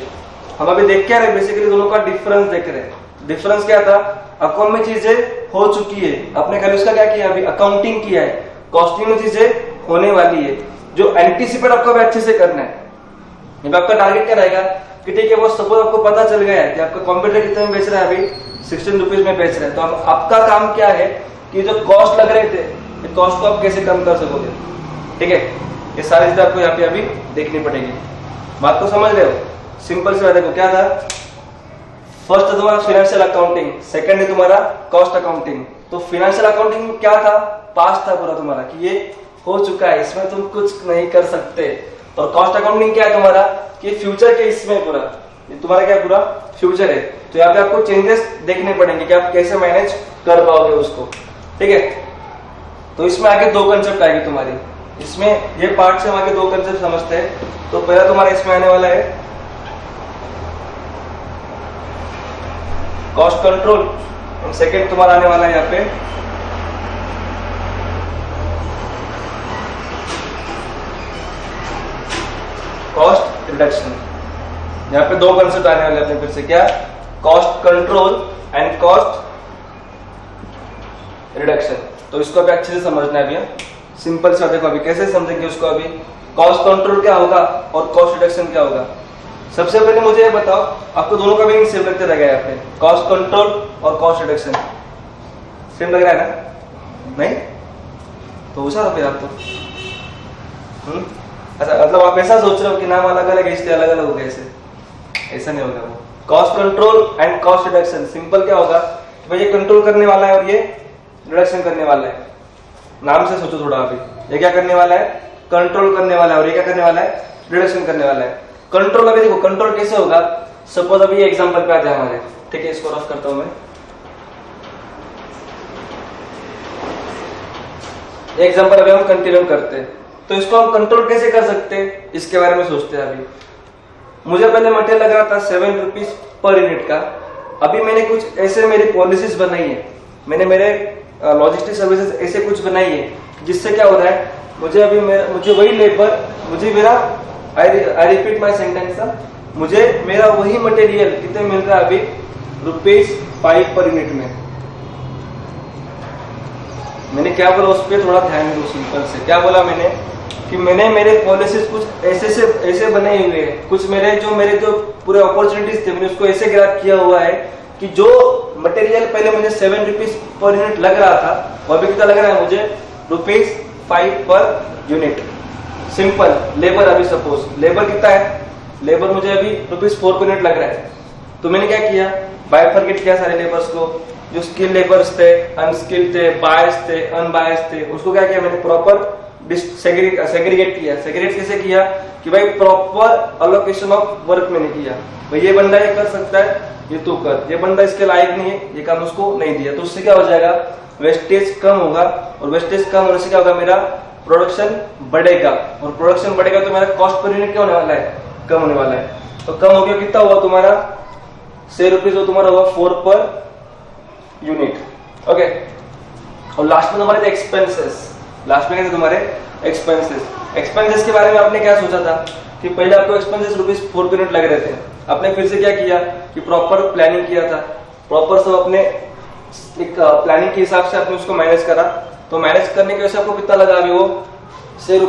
हम अभी देख क्या रहे, बेसिकली दोनों का डिफरेंस देख रहे हैं। डिफरेंस क्या था, अकाउंट में चीजें हो चुकी है, आपने खाली उसका क्या किया, अभी अकाउंटिंग किया है। कॉस्टिंग में चीजें होने वाली है, जो एंटिसिपेट आपको अभी अच्छे से करना है। आपका टारगेट क्या रहेगा, कि ठीक है, वो सपोज आपको पता चल गया है कि आपका कंप्यूटर कितने में बेच रहा है, अभी 16 रुपीज में बेच रहा है, तो आपका काम क्या है कि जो कॉस्ट लग रहे थे, कॉस्ट को आप कैसे कम कर सकोगे, ठीक है। ये सारी चीजें आपको यहाँ पे अभी देखनी पड़ेगी। बात को समझ रहे हो, सिंपल से देखो क्या था, फर्स्ट है तुम्हारा फाइनेंशियल अकाउंटिंग, सेकंड है तुम्हारा कॉस्ट अकाउंटिंग। तो फाइनेंशियल अकाउंटिंग में क्या था, पास्ट था पूरा तुम्हारा, कि ये हो चुका है, इसमें तुम कुछ नहीं कर सकते। और कॉस्ट अकाउंटिंग क्या है तुम्हारा, कि फ्यूचर के इसमें पूरा, ये तुम्हारा क्या पूरा फ्यूचर है, तो यहाँ पे आपको चेंजेस देखने पड़ेंगे कि आप कैसे मैनेज कर पाओगे उसको, ठीक है। तो इसमें आगे दो कंसेप्ट आएगी तुम्हारी, इसमें ये पार्ट से हम आगे दो कंसेप्ट समझते हैं। तो पहला तुम्हारा इसमें आने वाला है कॉस्ट कंट्रोल, और सेकेंड तुम्हारा आने वाला है यहाँ पे कॉस्ट रिडक्शन। यहाँ पे दो कंसेप्ट आने वाले अपने फिर से, क्या, cost control and cost reduction. तो इसको अभी अच्छे से समझना है भैया, सिंपल सा देखो अभी कैसे समझेंगे उसको। अभी कॉस्ट कंट्रोल क्या होगा और कॉस्ट रिडक्शन क्या होगा। सबसे पहले मुझे ये बताओ, आपको दोनों का मीनिंग सेम लगते रहेगा यहाँ पे, कॉस्ट कंट्रोल और कॉस्ट रिडक्शन सेम लग रहा है ना, नहीं तो होशियार हो फिर आप तो। अच्छा, मतलब आप ऐसा सोच रहे हो कि नाम अलग अलग है इसलिए अलग अलग हो गए, ऐसा नहीं होगा वो। Cost control and cost reduction, simple क्या होगा, तो भाई ये कंट्रोल करने वाला है और ये रिडक्शन करने वाला है। नाम से सोचो थोड़ा, अभी ये क्या करने वाला है, कंट्रोल करने वाला है, और ये क्या करने वाला है, रिडक्शन करने वाला है। कंट्रोल, अभी देखो कंट्रोल कैसे होगा, सपोज अभी ये एग्जांपल पे आते हैं हमारे, ठीक है, इसको रफ करता हूं मैं। एग्जांपल अभी हम कंटिन्यू करते हैं, तो इसको हम कंट्रोल कैसे कर सकते हैं, इसके बारे में सोचते हैं। अभी मुझे पहले मटेरियल लग रहा था 7 रुपीज पर यूनिट का, अभी मैंने कुछ ऐसे मेरी पॉलिसीज बनाई है, मैंने मेरे लॉजिस्टिक सर्विसेज ऐसे कुछ बनाई है, जिससे क्या हो रहा है, मुझे वही लेबर, मुझे मेरा आई रिपीट माई सेंटेंस, मुझे मेरा वही मटेरियल कितने मिल रहा है अभी, ₹5 पर यूनिट में। मैंने क्या बोला उस पर थोड़ा ध्यान दो, सिंपल से क्या बोला मैंने, कि मैंने मेरे पॉलिसीज कुछ ऐसे बने हुए हैं, कुछ मेरे जो पूरे अपॉर्चुनिटीज थे, मैंने उसको ऐसे ग्रैब किया हुआ है कि जो मटेरियल पहले मुझे 7 रुपीज पर यूनिट लग रहा था, वो अभी कितना लग रहा है मुझे, ₹5 पर यूनिट। सिंपल लेबर, अभी सपोज लेबर कितना है, लेबर मुझे अभी ₹4 पर यूनिट लग रहा है, तो मैंने क्या किया, बाइफरकेट किया सारे लेबर्स को, जो स्किल लेबर्स थे, अनस्किल्ड थे, बायस थे, अनबायस थे, उसको क्या किया मैंने, प्रॉपर सेग्रीगेट किया। सेग्रीगेट कैसे किया, कि भाई प्रॉपर अलोकेशन ऑफ वर्क मैंने किया, भाई ये बंदा ये कर सकता है, ये तू कर, ये बंदा इसके लायक नहीं है, ये काम उसको नहीं दिया। तो उससे क्या हो जाएगा, वेस्टेज कम होगा, और वेस्टेज कम होने से क्या होगा, मेरा प्रोडक्शन बढ़ेगा, और प्रोडक्शन बढ़ेगा तो मेरा कॉस्ट पर यूनिट क्या होने वाला है, कम होने वाला है। तो कम हो गया, कितना हुआ तुम्हारा, 6 रुपीज, वो तुम्हारा हुआ 4 पर यूनिट, ओके। और लास्ट में तुम्हारे एक्सपेंसेस, लास्ट में क्या थे तुम्हारे एक्सपेंसेस। एक्सपेंसेस के बारे में आपने क्या सोचा था, कि कि पहले आपको एक्सपेंसेस ₹4 per unit लग रहे थे, आपने फिर से क्या किया कि प्रॉपर प्लानिंग किया था, प्रॉपर सब अपने एक प्लानिंग के हिसाब से आपने उसको मैनेज करा। तो मैनेज करने की वजह से आपको कितना लगा अभी वो से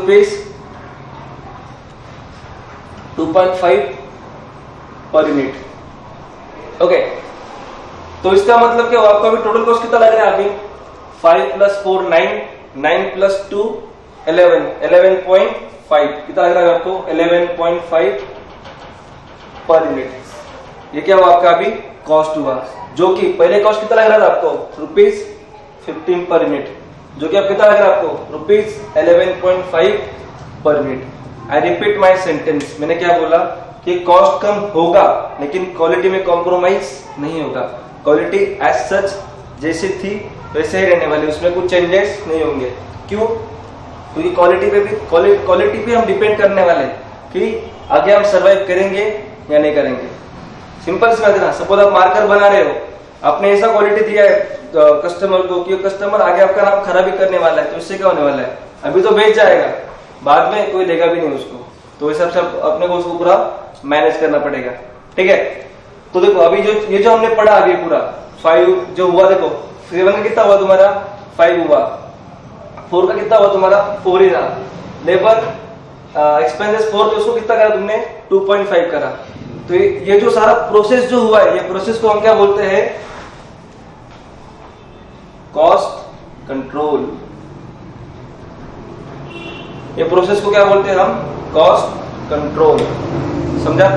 ₹2.5 per unit। ओके, तो इसका मतलब क्या हुआ, आपका अभी टोटल कॉस्ट कितना लग रहा है अभी 5 + 4 9, 9 + 2 11, 11.5 कितना लग रहा है आपको 11.5 पर यूनिट। ये क्या हुआ आपका अभी कॉस्ट हुआ, जो कि पहले कॉस्ट कितना लग रहा था आपको ₹15 पर यूनिट, जो कि अब कितना लग रहा है आपको ₹11.5 per unit. I repeat my sentence, मैंने क्या बोला कि कॉस्ट कम होगा लेकिन क्वालिटी में कॉम्प्रोमाइज नहीं होगा। क्वालिटी एज सच जैसी थी वैसे ही रहने वाली, उसमें कुछ चेंजेस नहीं होंगे। क्यों? क्योंकि क्वालिटी पे हम डिपेंड करने वाले कि आगे हम सर्वाइव करेंगे या नहीं करेंगे। सिंपल सी बात है ना, सपोज आप मार्कर बना रहे हो, आपने ऐसा क्वालिटी दिया है कस्टमर को कि कस्टमर आगे आपका नाम खराब ही करने वाला है, तो इससे क्या होने वाला है, अभी तो बेच जाएगा, बाद में कोई लेगा भी नहीं उसको। तो इस हिसाब से अपने को उसको पूरा मैनेज करना पड़ेगा। ठीक है, तो देखो अभी ये जो हमने पढ़ा अभी पूरा 5 जो हुआ, देखो 7 का कितना हुआ तुम्हारा 5 हुआ, 4 का कितना हुआ तुम्हारा 4 ही रहा, लेबर एक्सपेंसेस 4 तो उसको कितना करा तुमने 2.5 करा। तो ये जो सारा प्रोसेस जो हुआ है, ये प्रोसेस को हम क्या बोलते हैं, कॉस्ट कंट्रोल। ये प्रोसेस को क्या बोलते हैं हम, कॉस्ट कंट्रोल। समझा?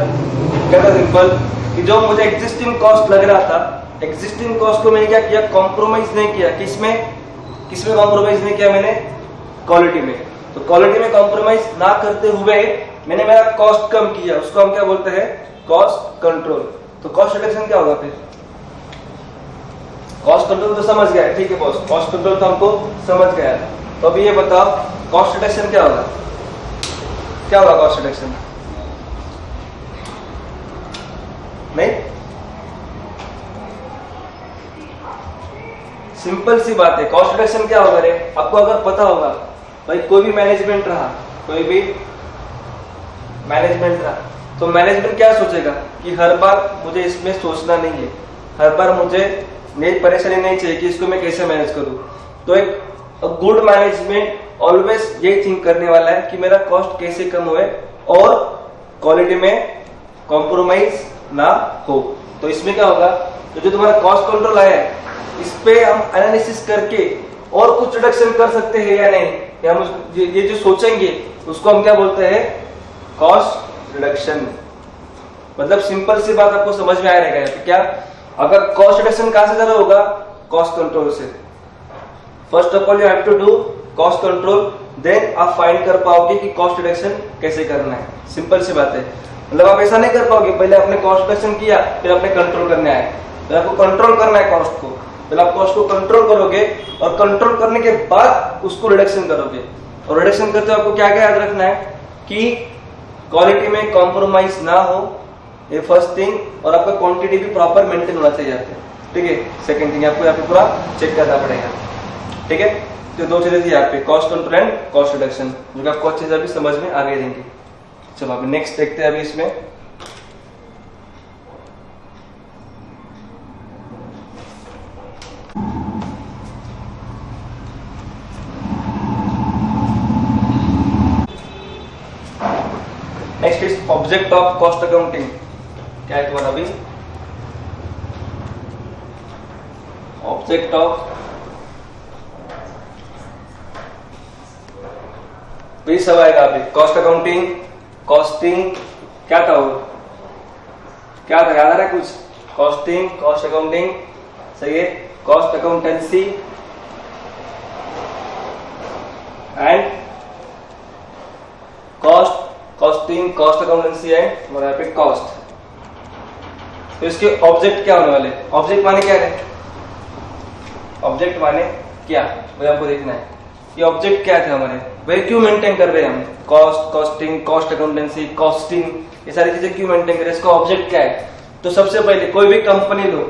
क्या था सिंपल कि जो मुझे एग्जिस्टिंग कॉस्ट लग रहा था, एग्जिस्टिंग कॉस्ट को मैंने क्या किया, कॉम्प्रोमाइज नहीं किया। किसमें कॉम्प्रोमाइज नहीं किया मैंने, क्वालिटी में। तो क्वालिटी में कॉम्प्रोमाइज ना करते हुए मैंने मेरा कॉस्ट कम किया, उसको हम क्या बोलते हैं, कॉस्ट कंट्रोल। तो कॉस्ट रिडक्शन क्या होगा फिर, कॉस्ट कंट्रोल तो समझ गया, ठीक है बॉस, कॉस्ट कंट्रोल तो हमको समझ गया। तो अभी ये बताओ कॉस्ट रिडक्शन क्या होगा, क्या होगा कॉस्ट रिडक्शन? नहीं, सिंपल सी बात है, कॉस्ट रिडक्शन क्या होगा रे, आपको अगर पता होगा भाई, कोई भी मैनेजमेंट रहा, तो मैनेजमेंट क्या सोचेगा कि हर बार मुझे इसमें सोचना नहीं है, हर बार मुझे नई परेशानी नहीं चाहिए कि इसको मैं कैसे मैनेज करूं। तो एक गुड मैनेजमेंट ऑलवेज यही थिंक करने वाला है कि मेरा कॉस्ट कैसे कम होए और क्वालिटी में कॉम्प्रोमाइज ना हो। तो इसमें क्या होगा, तो जो तुम्हारा कॉस्ट कंट्रोल आया है, इस पे हम एनालिसिस करके और कुछ रिडक्शन कर सकते हैं या नहीं, या हम ये जो सोचेंगे उसको हम क्या बोलते हैं, कॉस्ट रिडक्शन। मतलब सिंपल सी बात आपको समझ में आ रहेगा कि क्या, अगर कॉस्ट रिडक्शन कहां से जरा होगा, कॉस्ट कंट्रोल से। First of all you have to do cost control, then आप फाइंड कर पाओगे कि कॉस्ट रिडक्शन कैसे करना है। सिंपल सी बात है, मतलब आप ऐसा नहीं कर पाओगे पहले आपने कॉस्ट रिडक्शन किया फिर आपने कंट्रोल करने आए, फिर आपको कंट्रोल करना है कॉस्ट को, पहले आप कॉस्ट को कंट्रोल करोगे और कंट्रोल करने के बाद उसको रिडक्शन करोगे। और रिडक्शन करते हुए आपको क्या क्या याद रखना है कि क्वालिटी में कॉम्प्रोमाइज ना हो, ये फर्स्ट थिंग, और आपका क्वांटिटी भी प्रॉपर मेंटेन होना चाहिए। ठीक है, सेकंड थिंग आपको यहाँ पे पूरा चेक करना पड़ेगा। ठीक है, तो दो चीजें थी यहाँ पे, cost control and cost reduction, जो कि आपको अच्छे से अभी समझ में आ गई रहेंगी। चलो अभी नेक्स्ट देखते हैं अभी इसमें। Next is object of cost accounting. क्या है तुम्हारा अभी, ऑब्जेक्ट ऑफ, वही सब आएगा अभी, कॉस्ट अकाउंटिंग, कॉस्टिंग, क्या था वो, क्या था, याद आ रहा है कुछ, कॉस्टिंग, कॉस्ट अकाउंटिंग, सही है, cost accountancy and cost, costing, cost accountancy and और यहाँ पे कॉस्ट। तो इसके ऑब्जेक्ट क्या होने वाले, ऑब्जेक्ट माने क्या है, ऑब्जेक्ट माने क्या, वही हमको देखना है। ये ऑब्जेक्ट क्या थे हमारे, वही क्यों मेंटेन कर रहे हैं हम, cost, costing, cost accountancy, costing, ये सारी चीजें क्यों मेंटेन कर रहे हैं, इसका ऑब्जेक्ट क्या है। तो सबसे पहले कोई भी कंपनी लो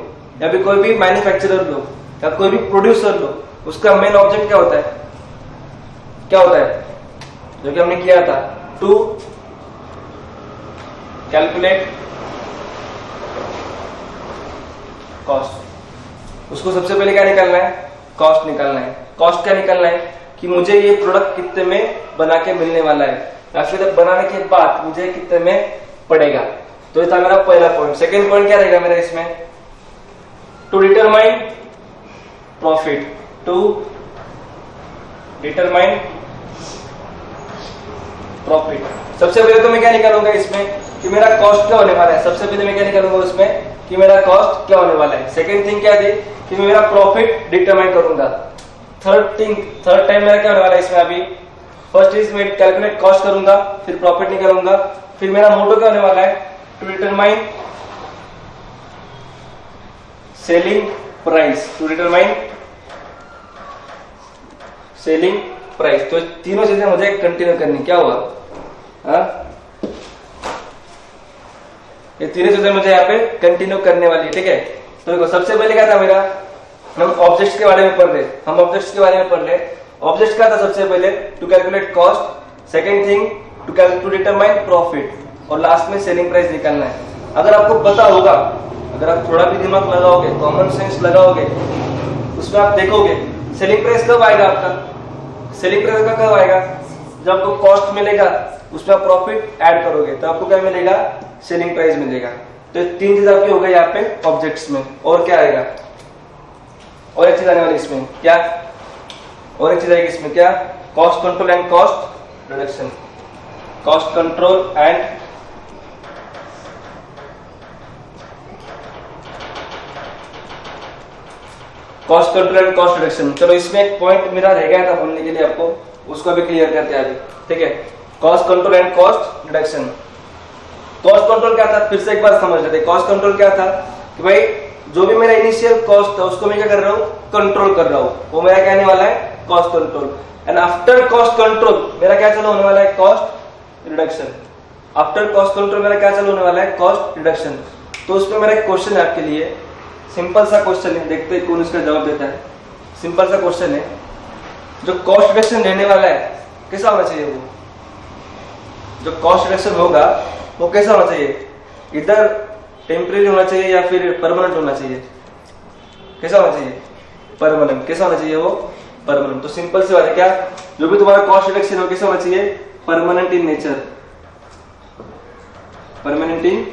या फिर कोई भी मैन्युफैक्चरर लो या कोई भी प्रोड्यूसर लो, उसका मेन ऑब्जेक्ट क्या होता है, क्या होता है, जो कि हमने किया था, टू कैलकुलेट कॉस्ट। उसको सबसे पहले क्या निकालना है, कॉस्ट निकालना है। कॉस्ट क्या निकालना है कि मुझे ये प्रोडक्ट कितने में बना के मिलने वाला है, या फिर बनाने के बाद मुझे कितने में पड़ेगा। तो ये था मेरा पहला पॉइंट। सेकेंड पॉइंट क्या रहेगा मेरा इसमें, to determine profit, to determine profit. सबसे पहले तो मैं क्या निकालूंगा इसमें कि मेरा कॉस्ट क्या होने वाला है। सबसे पहले मैं क्या निकालूंगा उसमें कि मेरा कॉस्ट क्या होने वाला है। सेकंड थिंग क्या थी कि मैं मेरा प्रॉफिट डिटरमाइन करूंगा। थर्ड टाइम मेरा क्या होने वाला है इसमें, अभी फर्स्ट इज मैं कैलकुलेट कॉस्ट करूंगा, फिर प्रॉफिट निकालूंगा, फिर मेरा मोटो क्या होने वाला है, to determine selling price, to determine selling price. तो तीनों चीजें मुझे कंटिन्यू करनी। क्या हुआ, ये तीनों चीजें मुझे यहाँ पे कंटिन्यू करने वाली, ठीक है। तो देखो सबसे पहले क्या था मेरा, हम ऑब्जेक्ट्स के बारे में पढ़ रहे। ऑब्जेक्ट्स क्या था सबसे पहले, to calculate cost, second thing to determine profit, और लास्ट में सेलिंग प्राइस निकालना है। अगर आपको पता होगा, अगर आप थोड़ा भी दिमाग लगाओगे, कॉमन सेंस लगाओगे, उसमें आप देखोगे सेलिंग प्राइस कब आएगा आपका, सेलिंग प्राइस का कब आएगा, जब आपको कॉस्ट मिलेगा उसमें आप प्रॉफिट ऐड करोगे तो आपको क्या मिलेगा, सेलिंग प्राइस मिलेगा। तो तीन चीज आपकी हो गई यहाँ पे ऑब्जेक्ट्स में। और क्या आएगा, और एक चीज आने वाली इसमें, क्या और एक चीज आएगी इसमें, क्या, cost control and cost reduction. Cost control and cost control and cost reduction. चलो इसमें एक पॉइंट मेरा रह गया था बोलने के लिए आपको, उसको भी क्लियर करते हैं अभी, ठीक है। Cost control and cost reduction. Cost control क्या था, फिर से एक बार समझ लेते। कॉस्ट कंट्रोल क्या था कि भाई जो भी मेरा इनिशियल कॉस्ट था उसको मैं क्या कर रहा हूँ, कंट्रोल कर रहा हूँ, वो मेरा क्या आने वाला है, cost control. And after cost control मेरा क्या चालू होने वाला है, cost reduction. After cost control मेरा क्या चालू होने वाला है, कॉस्ट रिडक्शन। तो उसमें मेरा एक क्वेश्चन है आपके लिए, सिंपल सा क्वेश्चन है, देखते हैं कौन इसका जवाब देता है। सिंपल सा क्वेश्चन है, जो कॉस्ट रिडक्शन रहने वाला है कैसा होना चाहिए, वो जो कॉस्ट रिडक्शन होगा वो कैसा होना चाहिए, इधर टेम्परेरी होना चाहिए या फिर परमानेंट होना चाहिए, कैसा होना चाहिए, परमानेंट। कैसा होना चाहिए वो, परमानेंट। तो सिंपल सी बात है, क्या, जो भी तुम्हारा कॉस्ट रिडक्शन हो कैसा होना चाहिए, परमानेंट इन नेचर, परमानेंट इन,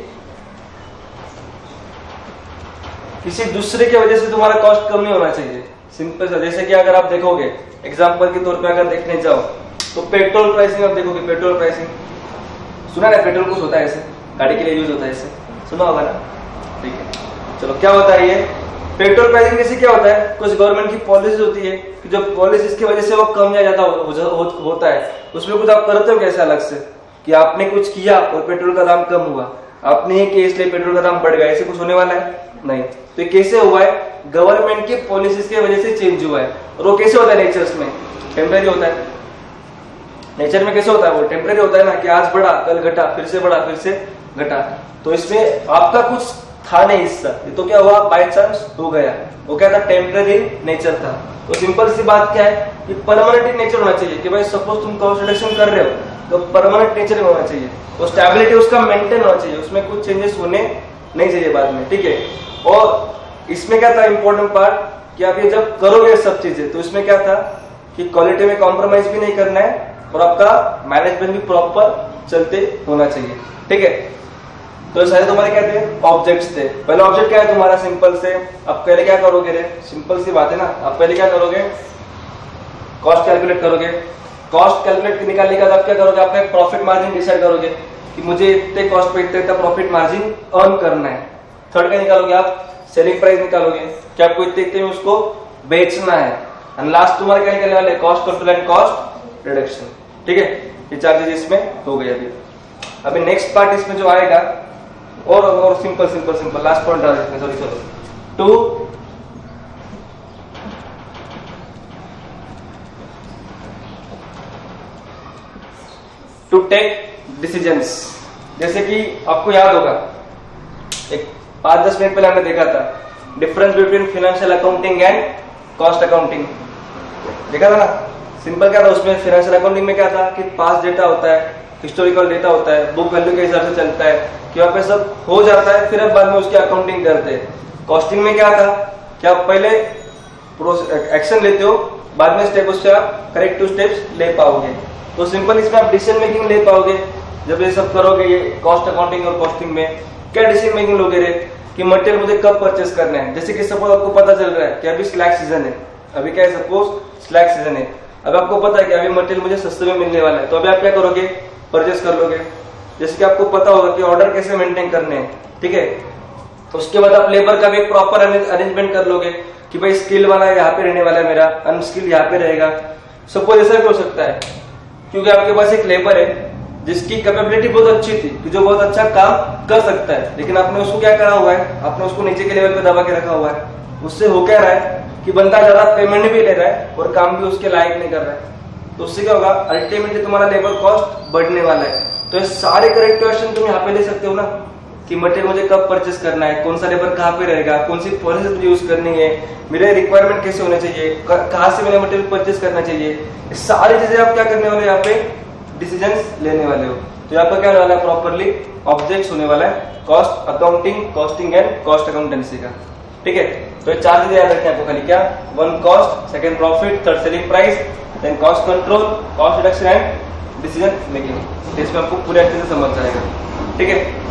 किसी दूसरे की वजह से तुम्हारा कॉस्ट कम नहीं होना चाहिए। सिंपल सा, जैसे कि अगर आप देखोगे एग्जांपल के तौर पे अगर देखने जाओ तो पेट्रोल प्राइसिंग आप देखोगे, पेट्रोल प्राइसिंग सुना ना, पेट्रोल कुछ होता है ऐसे, गाड़ी के लिए यूज होता है ऐसे, सुना होगा ना, ठीक है। चलो क्या होता है ये पेट्रोल प्राइसिंग, जैसे क्या होता है, कुछ गवर्नमेंट की पॉलिसी होती है कि जो पॉलिसी की वजह से वो कम या ज्यादा होता है, उसमें कुछ आप करते हो कैसे अलग से कि आपने कुछ किया और पेट्रोल का दाम कम हुआ, आपने ये किया इसलिए पेट्रोल का दाम बढ़ गया, ऐसे कुछ होने वाला है नहीं। तो ये कैसे हुआ है, गवर्नमेंट की पॉलिसीज की वजह से चेंज हुआ है। और वो कैसे होता है, नेचर्स में टेम्परेरी होता है। नेचर में कैसे होता है, वो टेम्परेरी होता है ना, कि आज बढ़ा कल घटा, फिर से बढ़ा फिर से घटा। तो इसमें आपका कुछ था नहीं हिस्सा, ये तो क्या हुआ, बाय चांस हो गया। वो क्या था, टेम्परेरी नेचर था। तो सिंपल सी बात क्या है कि परमानेंट नेचर होना चाहिए, कि भाई सपोज तुम कॉस्ट रिडक्शन कर रहे हो तो परमानेंट नेचर में होना चाहिए, तो स्टेबिलिटी उसका मेंटेन होना चाहिए, उसमें कुछ चेंजेस होने नहीं चाहिए बाद में, ठीक है। और इसमें क्या था इंपॉर्टेंट पार्ट कि आप ये जब करोगे सब चीजें, तो इसमें क्या था कि क्वालिटी में कॉम्प्रोमाइज भी नहीं करना है और आपका मैनेजमेंट भी प्रॉपर चलते होना चाहिए, ठीक है। तो सारे तुम्हारे क्या थे, ऑब्जेक्ट्स थे। पहला ऑब्जेक्ट क्या है तुम्हारा, सिंपल से आप पहले क्या करोगे रे, सिंपल सी बात है ना, आप पहले क्या करोगे, कॉस्ट कैलकुलेट करोगे। कॉस्ट कैलकुलेट निकालने के बाद आप क्या करोगे, आपका एक प्रॉफिट मार्जिन डिसाइड करोगे कि मुझे इतने कॉस्ट पे इतना प्रॉफिट मार्जिन अर्न करना है। थर्ड क्या निकालोगे आप, सेलिंग प्राइस निकालोगे कि आपको इतने में उसको बेचना है। एंड लास्ट तुम्हारे क्या निकलने वाले, cost control and cost reduction, ठीक है। ये चार चीज इसमें हो गई। अभी नेक्स्ट पार्ट इसमें जो आएगा और सिंपल लास्ट पॉइंट आ इसमें, सॉरी चलो, टू टेक डिसीजंस। जैसे कि आपको याद होगा एक 5-10 मिनट पहले हमने देखा था difference between financial accounting and cost accounting, देखा था ना। सिंपल क्या था उसमें, फाइनेंशियल अकाउंटिंग में क्या था कि पास्ट डेटा होता है, हिस्टोरिकल डेटा होता है, बुक वैल्यू के हिसाब से चलता है कि वहाँ पे सब हो जाता है, फिर अब बाद में उसकी अकाउंटिंग करते हैं। कॉस्टिंग में क्या था कि आप पहले एक्शन लेते हो, बाद में स्टेप उससे आप करेक्टिव स्टेप्स ले पाओगे। तो सिंपल इसमें आप डिसीजन मेकिंग ले पाओगे जब ये सब करोगे। ये कॉस्ट अकाउंटिंग और कॉस्टिंग में क्या डिसीजन मेकिंग लोगे रे कि मटेरियल मुझे कब परचेस करना है। जैसे कि सपोज आपको पता चल रहा है कि अभी स्लैक सीजन है, अभी क्या है सपोज स्लैक सीजन है, अब आपको पता है कि अभी मटेरियल मुझे सस्ते में मिलने वाला है, तो अभी आप क्या करोगे, परचेस कर लोगे। जैसे कि आपको पता होगा कि ऑर्डर कैसे मेंटेन करने हैं, ठीक है। तो उसके बाद आप लेबर का भी एक प्रॉपर अरेंजमेंट कर लोगे कि भाई स्किल वाला यहाँ पे रहने वाला है, मेरा अनस्किल यहाँ पे रहेगा। सपोज ऐसा भी हो सकता है क्योंकि आपके पास एक लेबर है जिसकी कैपेबिलिटी बहुत अच्छी थी, कि जो बहुत अच्छा काम कर सकता है, लेकिन आपने उसको क्या करा हुआ है, आपने उसको नीचे के लेवल पे दबा के रखा हुआ है। उससे हो क्या रहा है कि बंदा ज्यादा पेमेंट भी ले रहा है और काम भी उसके लायक नहीं कर रहा है। तो उससे क्या होगा, अल्टीमेटली तुम्हारा लेबर कॉस्ट बढ़ने वाला है। तो ये सारे करेक्टिव एक्शन तुम यहाँ पे ले सकते हो ना, कि मटेरियल मुझे कब परचेस करना है, कौन सा लेबर कहाँ पे रहेगा, कौन सी प्रोसेस मुझे यूज करनी है, मेरे रिक्वायरमेंट कैसे होने चाहिए, कहाँ से मैंने मटेरियल परचेस करना चाहिए। ये सारी चीजें आप क्या करने वाले हो, यहाँ पे डिसीजंस लेने वाले हो। तो यहाँ पर क्या होने वाला है, प्रॉपरली ऑब्जेक्ट्स होने वाला है cost accounting, costing and cost accountancy का, ठीक है। तो ये चार चीजें याद रखनी है आपको खाली, क्या, one cost, second profit, third selling price, then cost control, cost reduction and decision making. इसमें आपको पूरे अच्छे से समझ जाएगा, ठीक है।